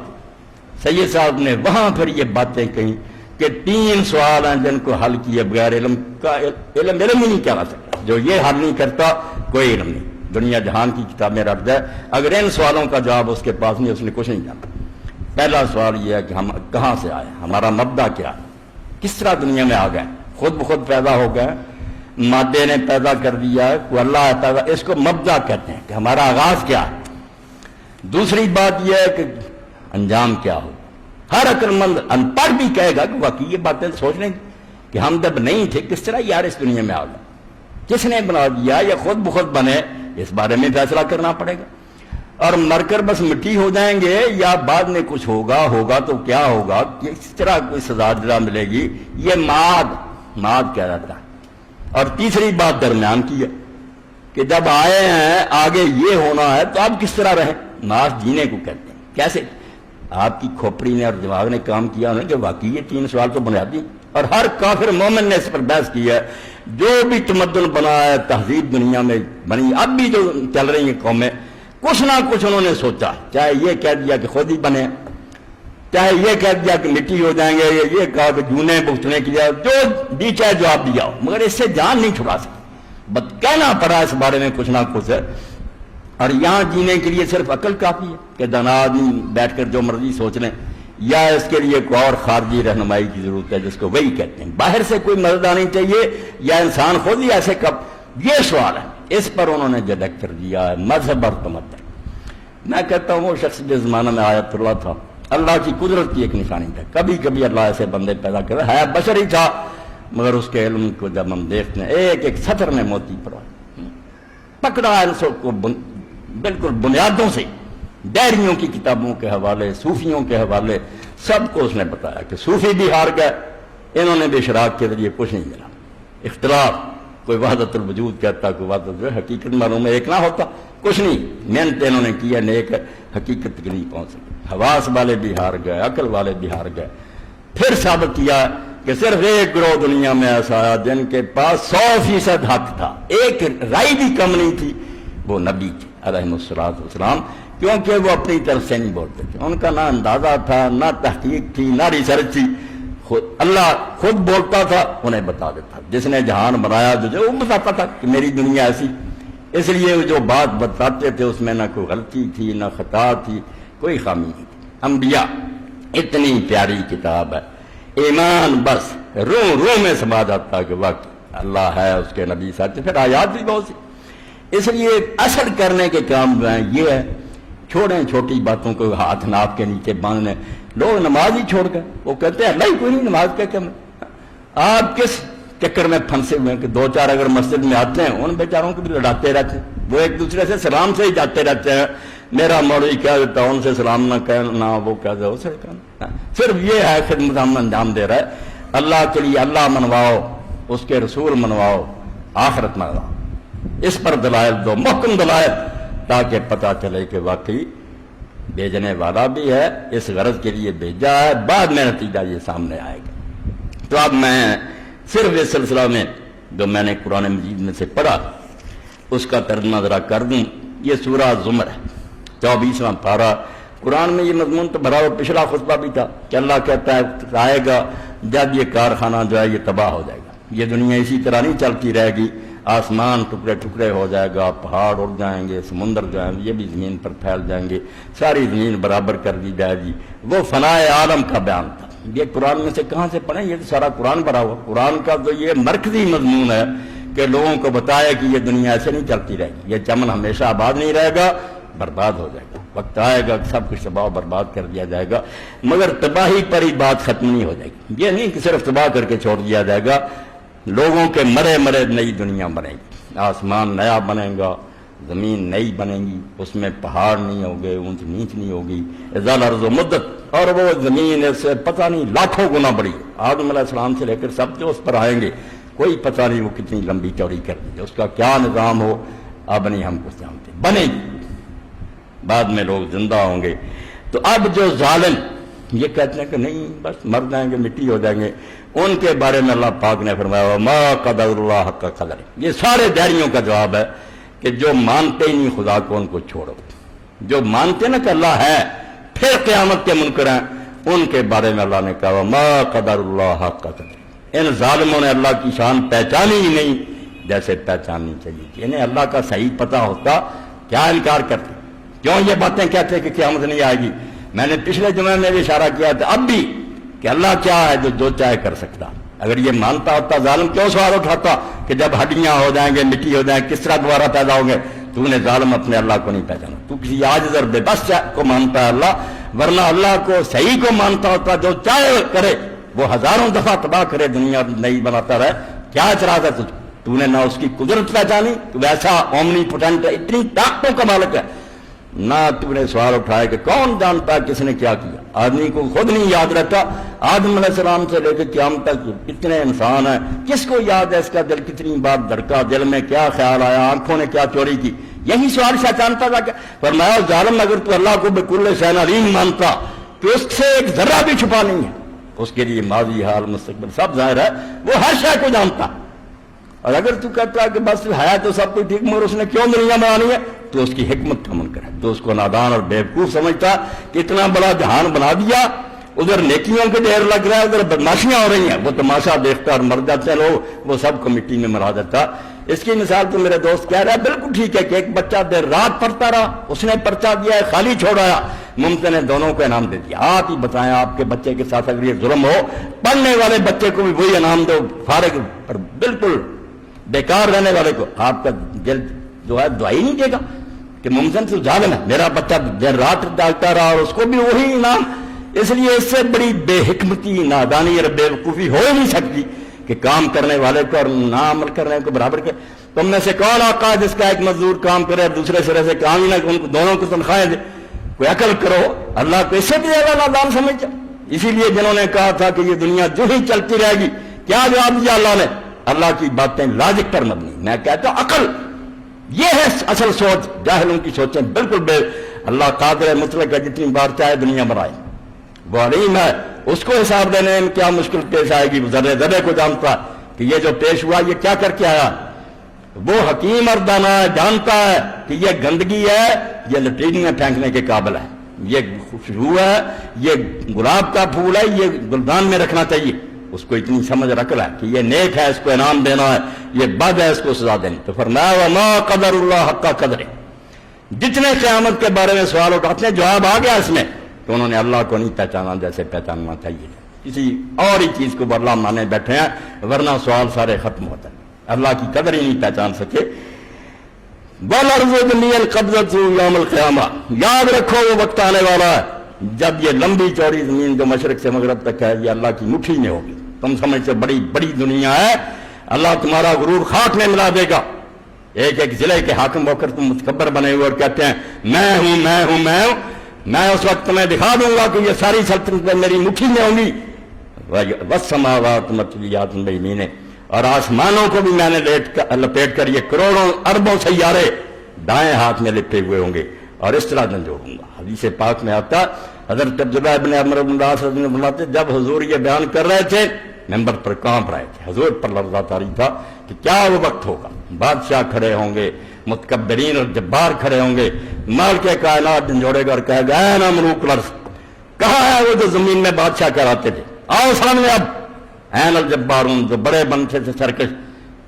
سید صاحب نے وہاں پھر یہ باتیں کہیں کہ 3 سوال ہیں جن کو حل کیے بغیر علم کا، علم ہی نہیں کہا سکتا، جو یہ حل نہیں کرتا کوئی علم نہیں، دنیا جہان کی کتابیں رکھ جائے، اگر ان سوالوں کا جواب اس کے پاس نہیں، اس نے کچھ نہیں جانا۔ پہلا سوال یہ ہے کہ ہم کہاں سے آئے، ہمارا مبدا کیا ہے، کس طرح دنیا میں آ گئے، خود بخود پیدا ہو گئے، مادے نے پیدا کر دیا ہے، کوئی اللہ ہے پیدا، اس کو مبدا کہتے ہیں کہ ہمارا آغاز کیا ہے۔ دوسری بات یہ ہے کہ انجام کیا ہو، ہر عقل مند ان پڑھ بھی کہے گا کہ واقعی یہ باتیں سوچنے کہ ہم جب نہیں تھے کس طرح یار اس دنیا میں آ گئے، کس نے بنا دیا یا خود بخود بنے، اس بارے میں فیصلہ کرنا پڑے گا۔ اور مر کر بس مٹی ہو جائیں گے یا بعد میں کچھ ہوگا تو کیا ہوگا، کس طرح کوئی سزا جزا ملے گی، یہ ماد کہہ جاتا ہے۔ اور تیسری بات درمیان کی ہے کہ جب آئے ہیں آگے یہ ہونا ہے تو اب کس طرح رہیں، معاش جینے کو کہتے ہیں، کیسے آپ کی کھوپڑی نے اور دماغ نے کام کیا کہ واقعی یہ 3 سوال تو بنیادی، اور ہر کافر مومن نے اس پر بحث کی ہے۔ جو بھی تمدن بنا ہے، تہذیب دنیا میں بنی، اب بھی جو چل رہی ہیں قومیں، کچھ نہ کچھ انہوں نے سوچا، چاہے یہ کہہ دیا کہ خود ہی بنے، چاہے یہ کہہ دیا کہ مٹی ہو جائیں گے، یہ کہا کہ جونے بھگتنے کی جائے، جو بھی چاہے جواب دیا ہو، مگر اس سے جان نہیں چھڑا سکتی، بس کہنا پڑا اس بارے میں کچھ نہ کچھ ہے۔ اور یہاں جینے کے لیے صرف عقل کافی ہے کہ دانا آدمی بیٹھ کر جو مرضی سوچ لیں، یا اس کے لیے کوئی اور خارجی رہنمائی کی ضرورت ہے جس کو وہی کہتے ہیں، باہر سے کوئی مدد آنی چاہیے یا انسان خود ہی ایسے کب، یہ سوال ہے۔ اس پر انہوں نے جو لیکچر دیا ہے مذہب اور تمدن، میں کہتا ہوں وہ شخص جس زمانہ میں آیت اللہ تھا، اللہ کی قدرت کی ایک نشانی تھا، کبھی کبھی اللہ ایسے بندے پیدا کر رہا ہے، بشر ہی تھا، مگر اس کے علم کو جب ہم دیکھتے ہیں ایک ایک سطر میں موتی پڑا، پکڑا ان سب کو بالکل بنیادوں سے، ڈائریوں کی کتابوں کے حوالے، صوفیوں کے حوالے، سب کو اس نے بتایا کہ صوفی بھی ہار گئے، انہوں نے بھی اشراق کے ذریعے کچھ نہیں ملا، اختلاف، کوئی وحدت الوجود کہتا، کوئی وحدت حقیقت معلوم ہے ایک نہ ہوتا، کچھ نہیں، محنت انہوں نے کیا، نیک حقیقت تک نہیں پہنچ سکے، حواس والے بھی ہار گئے، عقل والے بھی ہار گئے۔ پھر ثابت کیا کہ صرف ایک گروہ دنیا میں ایسا ہے جن کے پاس 100% حق تھا، ایک رائے بھی کم نہیں تھی، وہ نبی تھے علیہ السلام، کیونکہ وہ اپنی طرف سے نہیں بولتے تھے، ان کا نہ اندازہ تھا، نہ تحقیق تھی، نہ ریسرچ تھی، اللہ خود بولتا تھا، انہیں بتا دیتا، جس نے جہان بنایا جو وہ بتاتا تھا کہ میری دنیا ایسی، اس لیے جو بات بتاتے تھے اس میں نہ کوئی غلطی تھی، نہ خطا تھی، کوئی خامی نہیں تھی۔ انبیاء اتنی پیاری کتاب ہے، ایمان بس روح میں سما جاتا کہ واقعی اللہ ہے، اس کے نبی ساتھ، پھر آیات بھی بہت سی۔ اس لیے اثر کرنے کے کام جو ہیں یہ ہے، چھوڑیں چھوٹی باتوں کو ہاتھ ناپ کے نیچے باندھنے، لوگ نماز ہی چھوڑ گئے، وہ کہتے ہیں اللہ ہی کوئی نہیں، نماز کیا کیا میں، آپ کس چکر میں پھنسے ہوئے ہیں کہ 2-4 اگر مسجد میں آتے ہیں ان بیچاروں کو بھی لڑاتے رہتے ہیں، وہ ایک دوسرے سے سلام سے ہی جاتے رہتے ہیں، میرا مولوی کہہ دیتا ان سے سلام نہ کہنا، وہ کہہ دے اسے کہنا، صرف یہ ہے خدمت ہم انجام دے رہا ہے، اللہ کے لیے اللہ منواؤ، اس کے رسول منواؤ، آخرت منواؤ، اس پر دلائل دو، محکم دلائل، تاکہ پتہ چلے کہ واقعی بھیجنے والا بھی ہے، اس غرض کے لیے بھیجا ہے، بعد میں نتیجہ یہ سامنے آئے گا۔ تو اب میں صرف اس سلسلہ میں جو میں نے قرآن مجید میں سے پڑھا اس کا ترجمہ ذرا کر دوں۔ یہ سورہ زمر ہے، 24واں پارہ، قرآن میں یہ مضمون تو بھرا ہوا، پچھلا خطبہ بھی تھا کہ اللہ کہتا ہے آئے گا جب یہ کارخانہ جو ہے یہ تباہ ہو جائے گا، یہ دنیا اسی طرح نہیں چلتی رہے گی، آسمان ٹکڑے ٹکڑے ہو جائے گا، پہاڑ اڑ جائیں گے، سمندر جائیں گے، یہ بھی زمین پر پھیل جائیں گے، ساری زمین برابر کر دی جائے گی۔ وہ فنائے عالم کا بیان تھا۔ یہ قرآن میں سے کہاں سے پڑھیں؟ یہ تو سارا قرآن بھرا ہوا۔ قرآن کا تو یہ مرکزی مضمون ہے کہ لوگوں کو بتایا کہ یہ دنیا ایسے نہیں چلتی رہے گی، یہ چمن ہمیشہ آباد نہیں رہے گا، برباد ہو جائے گا۔ وقت آئے گا کہ سب کچھ تباہ و برباد کر دیا جائے گا، مگر تباہی پر ہی بات ختم نہیں ہو جائے گی۔ یہ نہیں کہ صرف تباہ کر کے چھوڑ دیا جائے گا، لوگوں کے مرے مرے نئی دنیا بنے گی، آسمان نیا بنے گا، زمین نئی بنے گی، اس میں پہاڑ نہیں ہوگے، اونچ نیچ نہیں ہوگی، اذا الارض مدت، اور وہ زمین اس سے پتہ نہیں لاکھوں گنا بڑی، آدم علیہ السلام سے لے کر سب جو اس پر آئیں گے کوئی پتہ نہیں وہ کتنی لمبی چوڑی کر دی، اس کا کیا نظام ہو اب نہیں ہم کچھ جانتے، بنے گی، بعد میں لوگ زندہ ہوں گے۔ تو اب جو ظالم یہ کہتے ہیں کہ نہیں بس مر جائیں گے، مٹی ہو جائیں گے، ان کے بارے میں اللہ پاک نے فرمایا ما قدر اللہ حق قدر۔ یہ سارے دہریوں کا جواب ہے کہ جو مانتے ہی نہیں خدا کو ان کو چھوڑو، جو مانتے نا کہ اللہ ہے پھر قیامت کے منکر ہیں، ان کے بارے میں اللہ نے کہا ما قدر اللہ حق قدر۔ ان ظالموں نے اللہ کی شان پہچانی ہی نہیں جیسے پہچاننی چاہیے تھی، انہیں اللہ کا صحیح پتہ ہوتا کیا انکار کرتے، کیوں یہ باتیں کہتے کہ قیامت نہیں آئے گی۔ میں نے پچھلے جمعے میں بھی اشارہ کیا تھا، اب بھی کہ اللہ کیا ہے جو چاہے کر سکتا۔ اگر یہ مانتا ہوتا ظالم کیوں سوال اٹھاتا کہ جب ہڈیاں ہو جائیں گے، مٹی ہو جائیں، کس طرح دوبارہ پیدا ہوں گے؟ تو نے ظالم اپنے اللہ کو نہیں پہچانا، تو کسی عاجز اور بے بس کو مانتا ہے اللہ، ورنہ اللہ کو صحیح کو مانتا ہوتا، جو چاہے کرے، وہ ہزاروں دفعہ تباہ کرے، دنیا نہیں بناتا رہے، کیا اعتراض ہے تجھے؟ تو نے نہ اس کی قدرت پہچانی، تو ویسا اومنی پوٹنٹ ہے، اتنی طاقتوں کا مالک ہے، نہ تو نے سوال اٹھایا کہ کون جانتا ہے کس نے کیا کیا۔ آدمی کو خود نہیں یاد رہتا، آدم علیہ السلام سے لے کے قیامت تک کتنے انسان ہیں، کس کو یاد ہے اس کا دل کتنی بار دھڑکا، دل میں کیا خیال آیا، آنکھوں نے کیا چوری کی، یہی سوال شیطان تھا کہ فرمایا ظالم اگر تو اللہ کو بکل شیء علیم مانتا تو اس سے ایک ذرہ بھی چھپا نہیں ہے، اس کے لیے ماضی حال مستقبل سب ظاہر ہے، وہ ہر شے کو جانتا۔ اور اگر تو کہتا ہے کہ بس ہے تو سب کچھ ٹھیک، مگر اس نے کیوں دنیا بنانی ہے، تو اس کی حکمت کا منکر ہے، تو اس کو نادان اور بیوقوف سمجھتا کہ اتنا بڑا جہان بنا دیا، ادھر نیکیوں کے ڈھیر لگ رہا ہے، ادھر بدماشیاں ہو رہی ہیں، وہ تماشا دیکھتا اور مر جاتے ہیں لوگ، وہ سب کو مٹی میں مرا دیتا۔ اس کی مثال تو میرے دوست کہہ رہا ہے بالکل ٹھیک ہے کہ ایک بچہ دیر رات پڑھتا رہا، اس نے پرچہ دیا ہے، خالی چھوڑایا، ممکن ہے دونوں کو انعام دے دیا۔ آپ ہی بتائیں آپ کے بچے کے ساتھ اگر یہ ظلم ہو، پڑھنے والے بچے کو بھی وہی انعام دو، فارغ اور بالکل بیکار رہنے والے کو آپ کا دل جو ہے دعائی نہیں دے گا کہ ممکن تو ظالم ہے، میرا بچہ دیر رات جاگتا رہا اور اس کو بھی وہی انعام۔ اس لیے اس سے بڑی بے حکمتی، نادانی اور بے وقوفی ہو ہی نہیں سکتی کہ کام کرنے والے کو اور نہ عمل کرنے کو برابر کے۔ تم میں سے کون آقا ہے جس کا ایک مزدور کام کرے اور دوسرے سرے سے کام ہی نہ، ان کو دونوں کو تنخواہیں دے؟ کوئی عقل کرو، اللہ کو اس سے بھی زیادہ نادان سمجھا۔ اسی لیے جنہوں نے کہا تھا کہ یہ دنیا جو ہی چلتی رہے گی، کیا جواب دیا اللہ نے؟ اللہ کی باتیں لاجک پر مبنی، میں کہتا ہوں عقل، یہ ہے اصل سوچ، جاہلوں کی سوچیں بالکل بے۔ اللہ قادر مطلق ہے، جتنی بار چاہے دنیا بنائے، وہ علیم ہے، اس کو حساب دینے میں کیا مشکل پیش آئے گی، ذرے ذرے کو جانتا ہے کہ یہ جو پیش ہوا یہ کیا کر کے آیا۔ وہ حکیم اور دانا ہے، جانتا ہے کہ یہ گندگی ہے، یہ لٹرین میں پھینکنے کے قابل ہے، یہ خوشبو ہے، یہ گلاب کا پھول ہے، یہ گلدان میں رکھنا چاہیے، اس کو اتنی سمجھ رکھ رہا ہے کہ یہ نیک ہے، اس کو انعام دینا ہے، یہ بد ہے، اس کو سزا دینی۔ تو فرمایا وما قدر اللہ حق قدر۔ جتنے قیامت کے بارے میں سوال اٹھاتے ہیں جواب آ گیا اس میں کہ انہوں نے اللہ کو نہیں پہچانا جیسے پہچاننا چاہیے، کسی اور ہی چیز کو اللہ مانے بیٹھے ہیں، ورنہ سوال سارے ختم ہوتے ہیں، اللہ کی قدر ہی نہیں پہچان سکے۔ وَالْأَرْضُ جَمِيعًا قَبْضَتُهُ يَوْمَ الْقِيَامَةِ، یاد رکھو وہ وقت آنے والا ہے جب یہ لمبی چوڑی زمین جو مشرق سے مغرب تک ہے یہ اللہ کی مٹھی میں ہوگی۔ تم سمجھتے بڑی بڑی دنیا ہے، اللہ تمہارا غرور خاک میں ملا دے گا۔ ایک ایک ضلع کے حاکم ہو کر تم متکبر بنے ہوئے اور کہتے ہیں میں ہوں میں ہوں میں ہوں، میں اس وقت تمہیں دکھا دوں گا کہ یہ ساری سلطنتیں میری مٹھی میں ہوں گی۔ وَالسَّمَاوَاتُ مَطْوِيَّاتٌ بِيَمِينِهِ، اور آسمانوں کو بھی میں نے لپیٹ کر یہ کروڑوں اربوں سیارے دائیں ہاتھ میں لپٹے ہوئے ہوں گے اور اس طرح جھنجھوڑوں گا۔ حدیث پاک میں آتا، حضرت عبداللہ ابن عمر بن العاص رضی اللہ عنہ جب حضور یہ بیان کر رہے تھے ممبر پر کانپ رہے تھے، حضور پر لرزہ طاری تھا کہ کیا وہ وقت ہوگا، بادشاہ کھڑے ہوں گے، متکبرین اور جبار کھڑے ہوں گے، مالک کائنات جھنجھوڑے گا اور کہے گا اے نا ملوک الارض، کہاں ہے وہ جو زمین میں بادشاہ کراتے تھے، آؤ سامنے اب این الجبارون جو بڑے بنتے سے سرکش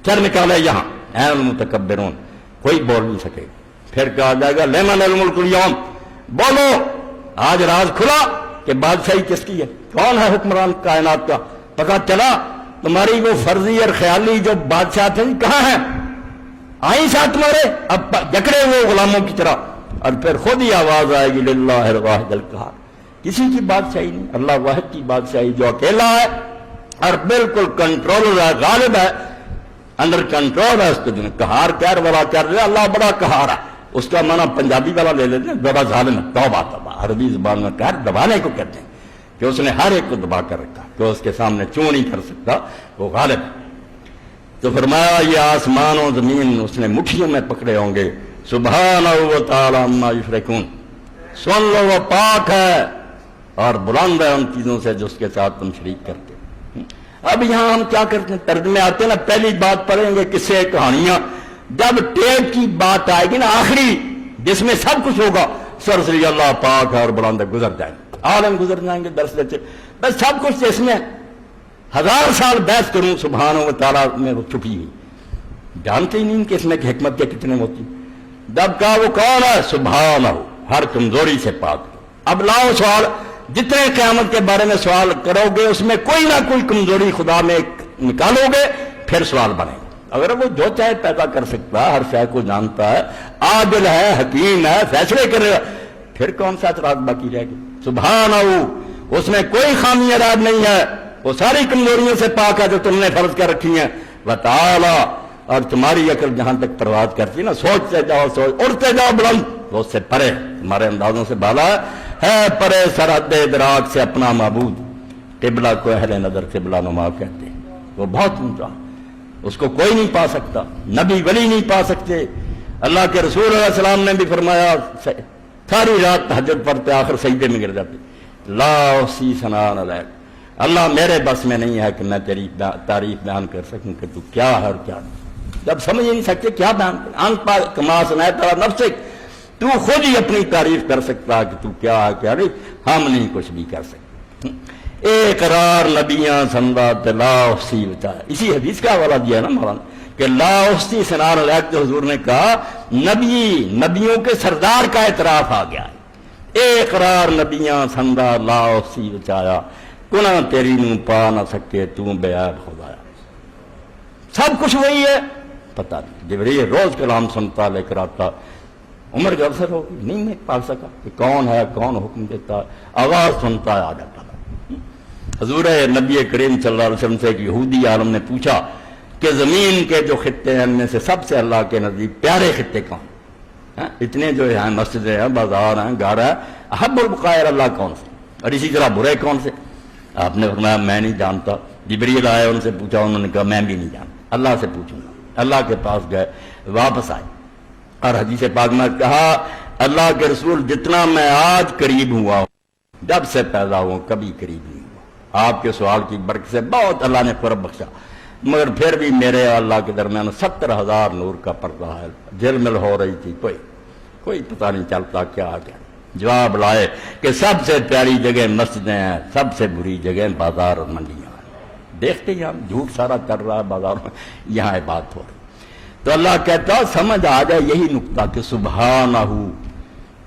چر نکالے یہاں، این المتکبرون کوئی بول نہیں سکے. پھر کہا جائے گا لمن الملک اليوم، بولو آج راز کھلا کہ بادشاہی کس کی ہے، کون ہے حکمران کائنات کا. پتا چلا تمہاری وہ فرضی اور خیالی جو بادشاہ تھے کہاں ہیں، آئیں ساتھ تمہارے اب جکڑے ہوئے غلاموں کی طرح. اور پھر خود ہی آواز آئے گی للہ الواحد القہار، کسی کی بادشاہی نہیں، اللہ واحد کی بادشاہی جو اکیلا ہے اور بالکل کنٹرول ہے، غالب ہے، انڈر کنٹرول ہے. اس کو قہار کہر والا کر رہے اللہ بڑا قہار ہے. اس کا معنی پنجابی والا لے لیتے ہیں بڑا ظالم ہے، توبہ توبہ. عربی زبان میں قہر دبانے کو کہتے ہیں کہ اس نے ہر ایک کو دبا کر رکھا، کہ اس کے سامنے چوں نہیں کر سکتا، وہ غالب ہے. تو فرمایا یہ آسمان و زمین اس نے مٹھیوں میں پکڑے ہوں گے. سبحانہ و تعالی عما یشرکون، سن لو وہ پاک ہے اور بلند ہے ان چیزوں سے جو اس کے ساتھ تم شریک کرتے. اب یہاں ہم کیا کرتے ہیں، ترجمے آتے ہیں نا، پہلی بات پڑھیں گے قصے کہانیاں. جب ٹیپ کی بات آئے گی نا آخری جس میں سب کچھ ہوگا، سرسری اللہ پاک ہے اور بلند ہے، گزر جائیں گے، عالم گزر جائیں گے درس دیتے، بس سب کچھ جس میں 1000 سال بحث کروں سبحانہ و تعالیٰ میں وہ چھپی ہوئی، جانتے ہی نہیں کہ اس میں حکمت کے کتنے ہوتی. جب کہا وہ کون ہے، سبحانہ، ہر کمزوری سے پاک. اب لاؤ سوال، جتنے قیامت کے بارے میں سوال کرو گے اس میں کوئی نہ کوئی کمزوری خدا میں نکالو گے، پھر سوال بنے گا. اگر وہ جو چاہے پیدا کر سکتا ہے، ہر شے کو جانتا ہے، عادل ہے، حکیم ہے، فیصلے کرے گا، پھر کون سا اعتراض باقی رہے گا. سبحانہ، اس میں کوئی خامی اراد نہیں ہے، وہ ساری کمزوریوں سے پاک ہے جو تم نے فرض کر رکھی ہیں. وتعالی، اور تمہاری عقل جہاں تک پرواز کرتی نا، سوچتے جاؤ اڑتے جاؤ بلند، وہ اس سے پرے، تمہارے اندازوں سے بالا ہے پرے سرحد ادراک سے اپنا معبود. قبلہ کو اہل نظر قبلہ نما کہتے ہیں، وہ بہت اونچا، اس کو کوئی نہیں پا سکتا، نبی ولی نہیں پا سکتے. اللہ کے رسول علیہ السلام نے بھی فرمایا ساری رات تہجد پڑھتے آخر سجدے میں گر جاتے، لا احصی ثناء علیک، اللہ میرے بس میں نہیں ہے کہ میں تیری تعریف بیان کر سکوں کہ تو کیا ہے اور کیا نہیں. جب سمجھ نہیں سکتے کیا بیان کریں، کما سنائے ترا نفسک، تو خود ہی اپنی تعریف کر سکتا کہ تو کیا ہے کیا نہیں، ہم نہیں کچھ بھی کر سکتے. اقرار نبیاں سندات لا احصی بتا، اسی حدیث کا حوالہ دیا ہے نا مولانا کہ لا احصی ثناء علیک، جو حضور نے کہا نبیوں کے سردار کا اعتراف آ گیا ہے. اقرار نبیاں سندا لا احصی بچایا، گناہ تیری نوں پا نہ سکے تو بے عیب خدایا. سب کچھ وہی ہے، پتہ نہیں. جبریل روز کلام سنتا لے کر آتا، عمر کے افسر ہو نہیں میں پا سکا کہ کون ہے، کون حکم دیتا، آواز سنتا آ جاتا. حضور نبی کریم صلی اللہ علیہ وسلم سے ایک یہودی عالم نے پوچھا کہ زمین کے جو خطے ہیں ان میں سے سب سے اللہ کے نزدیک پیارے خطے کون، اتنے جو ہیں مسجدیں ہیں، بازار ہیں، گھر ہیں، احب البقائر اللہ کون سے، اور اسی طرح برے کون سے. آپ نے فرمایا میں نہیں جانتا. جبریل آئے ان سے پوچھا، انہوں نے کہا میں بھی نہیں جانتا، اللہ سے پوچھوں گا. اللہ کے پاس گئے، واپس آئے اور حدیث پاک میں کہا اللہ کے رسول جتنا میں آج قریب ہوا ہوں جب سے پیدا ہوں کبھی قریب نہیں ہوا. آپ کے سوال کی برکت سے بہت اللہ نے قرب بخشا، مگر پھر بھی میرے اور اللہ کے درمیان 70,000 نور کا پردہ ہے. جل مل ہو رہی تھی، کوئی پتہ نہیں چلتا کیا کیا. جواب لائے کہ سب سے پیاری جگہ مسجدیں ہیں، سب سے بری جگہ بازار اور منڈیاں ہیں. دیکھتے ہیں ہم جھوٹ سارا کر رہا ہے بازار میں، یہاں بات ہو رہی. تو اللہ کہتا سمجھ آ جائے یہی نقطہ کہ سبحانہ،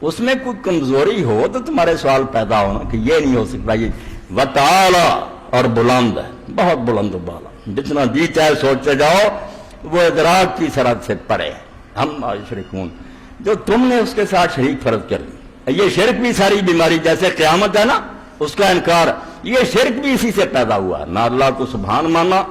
اس میں کوئی کمزوری ہو تو تمہارے سوال پیدا ہونا کہ یہ نہیں ہو سکتا. یہ وتعالی، اور بلند ہے، بہت بلند و بالا، جتنا جی چاہے سوچتے جاؤ وہ ادراک کی سرحد سے پرے ہے. ہم شرکون، جو تم نے اس کے ساتھ شریک فرض کر لی. یہ شرک بھی ساری بیماری، جیسے قیامت ہے نا اس کا انکار، یہ شرک بھی اسی سے پیدا ہوا ہے. نہ اللہ کو سبحان مانا،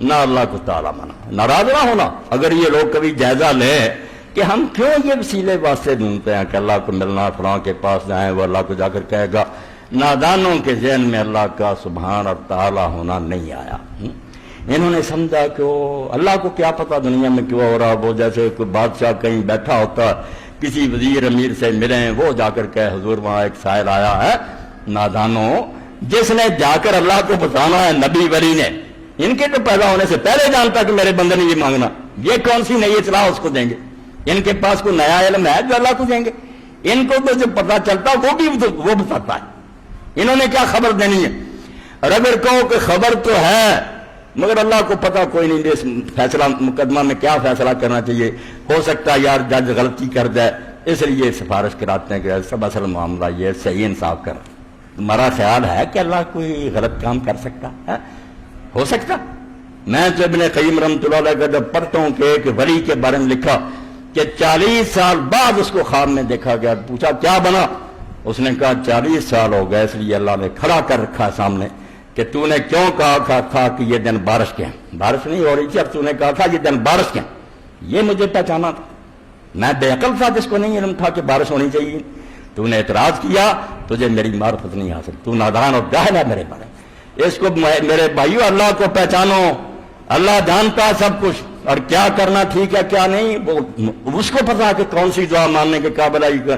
نہ اللہ کو تعالیٰ مانا، ناراض نہ ہونا. اگر یہ لوگ کبھی جائزہ لیں کہ ہم کیوں یہ وسیلے واسطے ڈھونڈتے ہیں کہ اللہ کو ملنا، فلاں کے پاس جائیں، وہ اللہ کو جا کر کہے گا. نادانوں کے ذہن میں اللہ کا سبحان اور تعالیٰ ہونا نہیں آیا. انہوں نے سمجھا کہ اللہ کو کیا پتا دنیا میں کیوں ہو رہا. وہ جیسے کوئی بادشاہ کہیں بیٹھا ہوتا، کسی وزیر امیر سے ملیں، وہ جا کر کہے حضور وہاں ایک سائل آیا ہے. نادانوں، جس نے جا کر اللہ کو بتانا ہے نبی ولی نے، ان کے تو پیدا ہونے سے پہلے جانتا کہ میرے بندے نے یہ مانگنا، یہ کون سی نئی اطلاع اس کو دیں گے؟ ان کے پاس کوئی نیا علم ہے جو اللہ کو دیں گے؟ ان کو تو جو پتا چلتا وہ بھی وہ بتاتا ہے. انہوں نے کیا خبر دینی ہے؟ اور اگر کہو کہ خبر تو ہے مگر اللہ کو پتہ کوئی نہیں اس فیصلہ مقدمہ میں کیا فیصلہ کرنا چاہیے، ہو سکتا ہے یار جج غلطی کر دے، اس لیے سفارش کراتے ہیں کہ سب اصل معاملہ یہ صحیح انصاف کر۔ تمہارا خیال ہے کہ اللہ کوئی غلط کام کر سکتا ہے؟ ہو سکتا؟ میں تو ابن قیم رحمۃ اللہ علیہ کا جب پڑھتا ہوں کہ ایک ولی کے بارے میں لکھا کہ 40 سال بعد اس کو خواب میں دیکھا گیا، پوچھا کیا بنا؟ اس نے کہا 40 سال ہو گئے اس لیے اللہ نے کھڑا کر رکھا سامنے کہ تو نے کیوں کہا تھا کہ یہ دن بارش کے ہیں، بارش نہیں ہو رہی تھی، اب تو نے کہا تھا یہ دن بارش کے ہیں، یہ مجھے پہچانا تھا، میں بے عقل تھا جس کو نہیں علم تھا کہ بارش ہونی چاہیے، تو نے اعتراض کیا، تجھے میری معرفت نہیں حاصل، تو نادان اور جاہل ہے میرے بارے میں۔ اس کو میرے بھائیو اللہ کو پہچانو، اللہ جانتا ہے سب کچھ، اور کیا کرنا ٹھیک ہے کیا نہیں وہ اس کو پتا کہ کون سی دعا ماننے کے قابل آئی کا،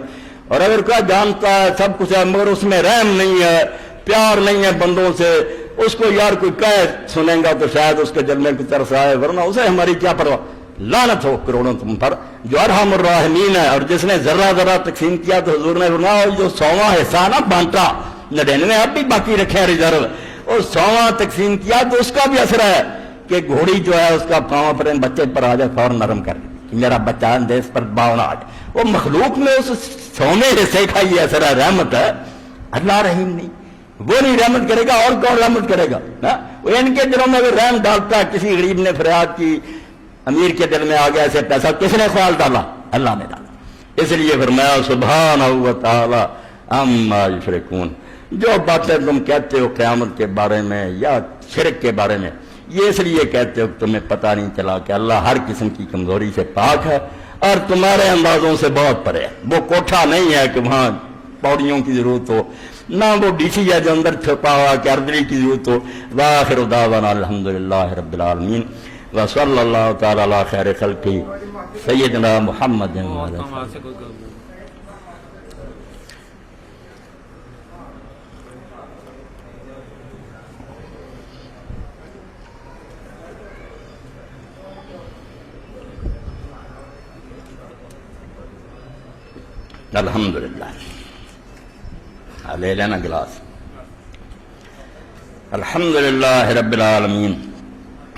اور اگر کوئی جانتا ہے سب کچھ ہے مگر اس میں رحم نہیں ہے، پیار نہیں ہے بندوں سے، اس کو یار کوئی کہے سنیں گا تو شاید اس کے دل میں کوئی ترس آئے، ورنہ اسے ہماری کیا پرواہ، لعنت ہو کروڑوں تم پر جو ارحم الراحمین ہے۔ اور جس نے ذرہ ذرہ تقسیم کیا تو حضور نے فرمایا جو 100واں حصہ نہ بانٹا، 99 اب بھی باقی رکھے ریزرو، اور 100واں تقسیم کیا تو اس کا بھی اثر ہے کہ گھوڑی جو ہے اس کا پاؤں پر بچے پر آ جائے فوراً نرم کر کہ میرا بچہ دیس پر باؤ نہ آ جائے، وہ مخلوق میں اس 100ویں حصے کا یہ اثر ہے، رحمت ہے، اللہ رحیم نہیں، وہ نہیں رحمت کرے گا اور کون رحمت کرے گا؟ وہ ان کے دلوں میں اگر رحم ڈالتا ہے، کسی غریب نے فریاد کی امیر کے دل میں آ گیا ایسے پیسہ، کس نے خیال ڈالا؟ اللہ نے ڈالا۔ اس لیے فرمایا سبحانہ و تعالی عما یشرکون، جو باتیں تم کہتے ہو قیامت کے بارے میں یا شرک کے بارے میں، یہ اس لیے کہتے ہو کہ تمہیں پتہ نہیں چلا کہ اللہ ہر قسم کی کمزوری سے پاک ہے اور تمہارے اندازوں سے بہت پرے ہے۔ وہ کوٹھا نہیں ہے کہ وہاں پوڑیوں کی ضرورت ہو، نہ وہ ڈیسی ہے جو اندر چھپا ہوا کہ اردری کی ضرورت ہو۔ وآخر دعوانا الحمدللہ رب العالمین وصلی اللہ تعالی علی خیر خلقہ سیدنا محمد وعلی الحمدللہ۔ لے لینا گلاس۔ الحمدللہ رب العالمین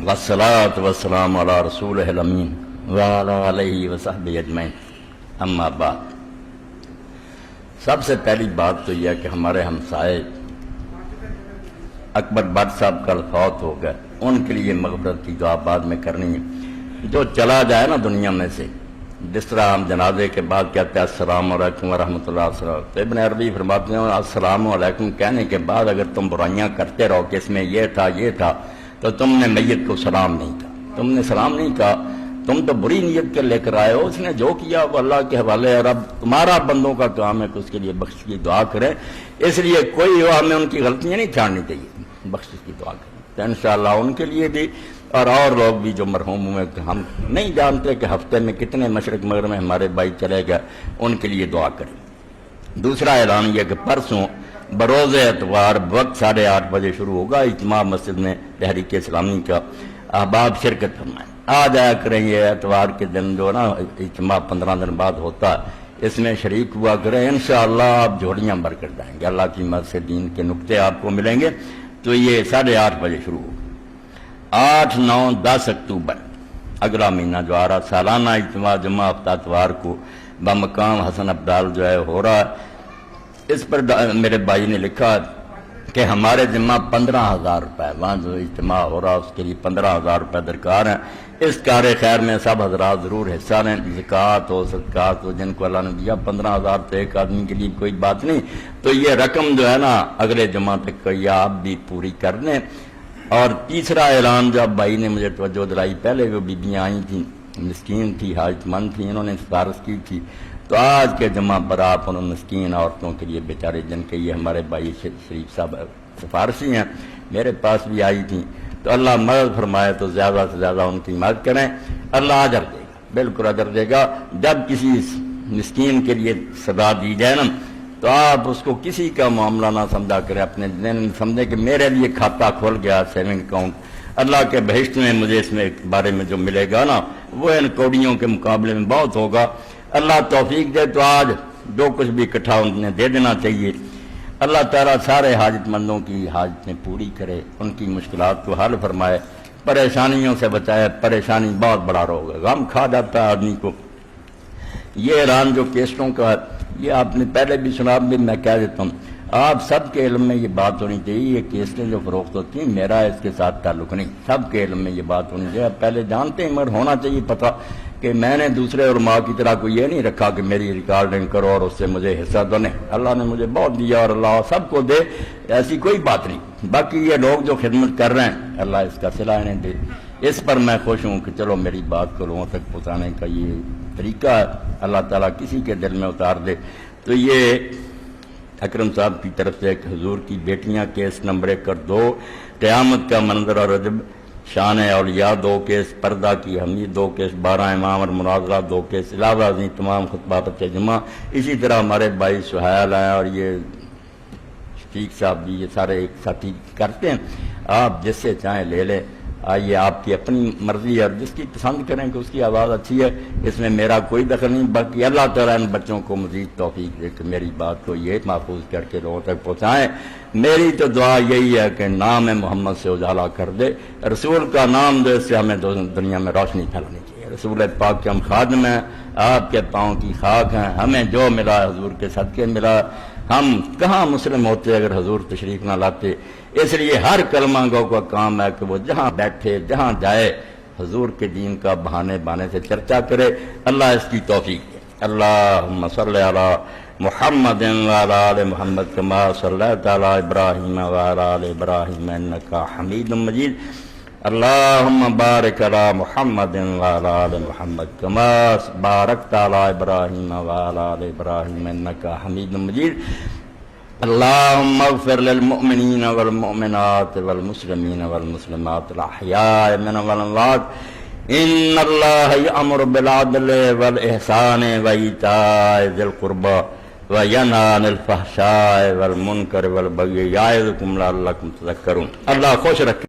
والصلاة والسلام علی رسولہ الامین وعلی آلہ وصحبہ اجمعین، اما بعد۔ سب سے پہلی بات تو یہ ہے کہ ہمارے ہمسائے اکبر بٹ صاحب کل فوت ہو گئے، ان کے لیے مغفرت کی دعا بعد میں کرنی ہے۔ جو چلا جائے نا دنیا میں سے، جس طرح ہم جنازے کے بعد کہتے ہیں السلام علیکم ورحمۃ اللہ وبرکاتہ، تو ابن عربی فرماتے ہیں السلام علیکم کہنے کے بعد اگر تم برائیاں کرتے رہو کہ اس میں یہ تھا تو تم نے میت کو سلام نہیں کہا، تم نے سلام نہیں کہا، تم تو بری نیت کے لے کر آئے ہو، اس نے جو کیا وہ اللہ کے حوالے ہے، اور اب تمہارا بندوں کا کام ہے کہ اس کے لیے بخشش کی دعا کریں، اس لیے کوئی ہو ہمیں ان کی غلطیاں نہیں چھاڑنی چاہیے، بخشش کی دعا کریں تو انشاءاللہ ان کے لیے بھی اور لوگ بھی جو مرحوم ہوئے، ہم نہیں جانتے کہ ہفتے میں کتنے مشرق مغرب میں ہمارے بھائی چلے گئے، ان کے لیے دعا کریں۔ دوسرا اعلان یہ کہ پرسوں بروز اتوار وقت 8:30 بجے شروع ہوگا اجتماع مسجد میں تحریک اسلامی کا، احباب شرکت فرمائیں، آ جایا کریں، یہ اتوار کے دن جو نا اجتماع 15 دن بعد ہوتا ہے، اس میں شریک ہوا کریں، انشاءاللہ آپ جھوڑیاں بھر کر جائیں گے، اللہ کی مدد سے دین کے نقطے آپ کو ملیں گے۔ تو یہ 8:30 بجے شروع ہوگا۔ 8، 9، 10 اکتوبر اگلا مہینہ جو آ رہا، سالانہ اجتماع جمعہ ہفتہ اتوار کو بمقام حسن عبدال جو ہے ہو رہا ہے۔ اس پر میرے بھائی نے لکھا کہ ہمارے ذمہ 15,000 روپے، وہاں جو اجتماع ہو رہا اس کے لیے 15,000 روپے درکار ہیں، اس کار خیر میں سب حضرات ضرور حصہ لیں، زکوٰۃ ہو صدقات ہو، جن کو اللہ نے دیا 15,000 تو ایک آدمی کے لیے کوئی بات نہیں، تو یہ رقم جو ہے نا اگلے جمعہ تک یہ آپ بھی پوری کر دیں۔ اور تیسرا اعلان جو اب بھائی نے مجھے توجہ دلائی، پہلے وہ بیبیاں آئی تھیں، مسکین تھی، حاجت مند تھی، انہوں نے سفارش کی تھی، تو آج کے جمعہ پر آپ ان مسکین عورتوں کے لیے بیچارے جن کے یہ ہمارے بھائی شریف صاحب سفارشی ہیں، میرے پاس بھی آئی تھیں، تو اللہ مدد فرمائے تو زیادہ سے زیادہ ان کی مدد کریں، اللہ اجر دے گا، بالکل اجر دے گا۔ جب کسی مسکین کے لیے صدا دی جائے نا تو آپ اس کو کسی کا معاملہ نہ سمجھا کریں، اپنے ذہن میں سمجھیں کہ میرے لیے کھاتا کھول گیا سیونگ اکاؤنٹ، اللہ کے بہشت میں مجھے اس میں بارے میں جو ملے گا نا وہ ان کوڑیوں کے مقابلے میں بہت ہوگا۔ اللہ توفیق دے تو آج جو کچھ بھی اکٹھا انہیں دے دینا چاہیے۔ اللہ تعالیٰ سارے حاجت مندوں کی حاجتیں پوری کرے، ان کی مشکلات کو حل فرمائے، پریشانیوں سے بچائے۔ پریشانی بہت بڑا روگ ہے، غم کھا جاتا ہے آدمی کو۔ یہ اعلان جو کیسٹوں کا ہے، یہ آپ نے پہلے بھی سنا، بھی میں کہہ دیتا ہوں، آپ سب کے علم میں یہ بات ہونی چاہیے، یہ کیسٹیں جو فروخت ہوتی ہیں میرا اس کے ساتھ تعلق نہیں، سب کے علم میں یہ بات ہونی چاہیے۔ آپ پہلے جانتے ہیں، مگر ہونا چاہیے پتہ کہ میں نے دوسرے علماء کی طرح کو یہ نہیں رکھا کہ میری ریکارڈنگ کرو اور اس سے مجھے حصہ دو، نہیں، اللہ نے مجھے بہت دیا اور اللہ سب کو دے، ایسی کوئی بات نہیں۔ باقی یہ لوگ جو خدمت کر رہے ہیں اللہ اس کا صلہ انہیں دے، اس پر میں خوش ہوں کہ چلو میری بات کو لوگوں تک پہنچانے کا یہ طریقہ ہے، اللہ تعالیٰ کسی کے دل میں اتار دے۔ تو یہ اکرم صاحب کی طرف سے ایک حضور کی بیٹیاں کیس نمبر 1 اور 2، قیامت کا منظر اور رجب، شان اولیاء 2 کیس، پردہ کی حمید 2 کیس، 12 امام اور مناظرہ 2 کیس، علاوہ ازیں تمام خطبہ پر جمعہ۔ اسی طرح ہمارے بھائی سہیل ہیں اور یہ شفیق صاحب بھی، یہ سارے ایک ساتھی کرتے ہیں۔ آپ جس سے چاہیں لے لیں، آئیے، آپ کی اپنی مرضی ہے، اور جس کی پسند کریں کہ اس کی آواز اچھی ہے، اس میں میرا کوئی دخل نہیں۔ باقی اللہ تعالیٰ ان بچوں کو مزید توفیق دے کہ میری بات کو یہ محفوظ کر کے لوگوں تک پہنچائیں۔ میری تو دعا یہی ہے کہ نام محمد سے اجالا کر دے، رسول کا نام دے، اس سے ہمیں دنیا میں روشنی پھیلانی چاہیے۔ رسول پاک کے ہم خادم ہیں، آپ کے پاؤں کی خاک ہیں، ہمیں جو ملا حضور کے صدقے ملا۔ ہم کہاں مسلم ہوتے اگر حضور تشریف نہ لاتے؟ اس لیے ہر کلمہ گو کا کام ہے کہ وہ جہاں بیٹھے، جہاں جائے، حضور کے دین کا بہانے بانے سے چرچا کرے۔ اللہ اس کی توفیق دے۔ اللہم صلی علی محمد وعلی آل محمد کما صلیت علی ابراہیم وعلی آل ابراہیم انکا حمید مجید۔ اللہم بارک علی محمد وعلی آل محمد کما بارکت علی ابراہیم وعلی آل ابراہیم انکا حمید مجید۔ اللہم اغفر للمؤمنین والمؤمنات والمسلمین والمسلمات الاحیاء منهم والاموات۔ ان اللہ یأمر بالعدل والاحسان وایتاء ذی القربى وینہی عن الفحشاء والمنکر والبغی یعظکم لعلکم تذکرون۔ اللہ خوش رکھے۔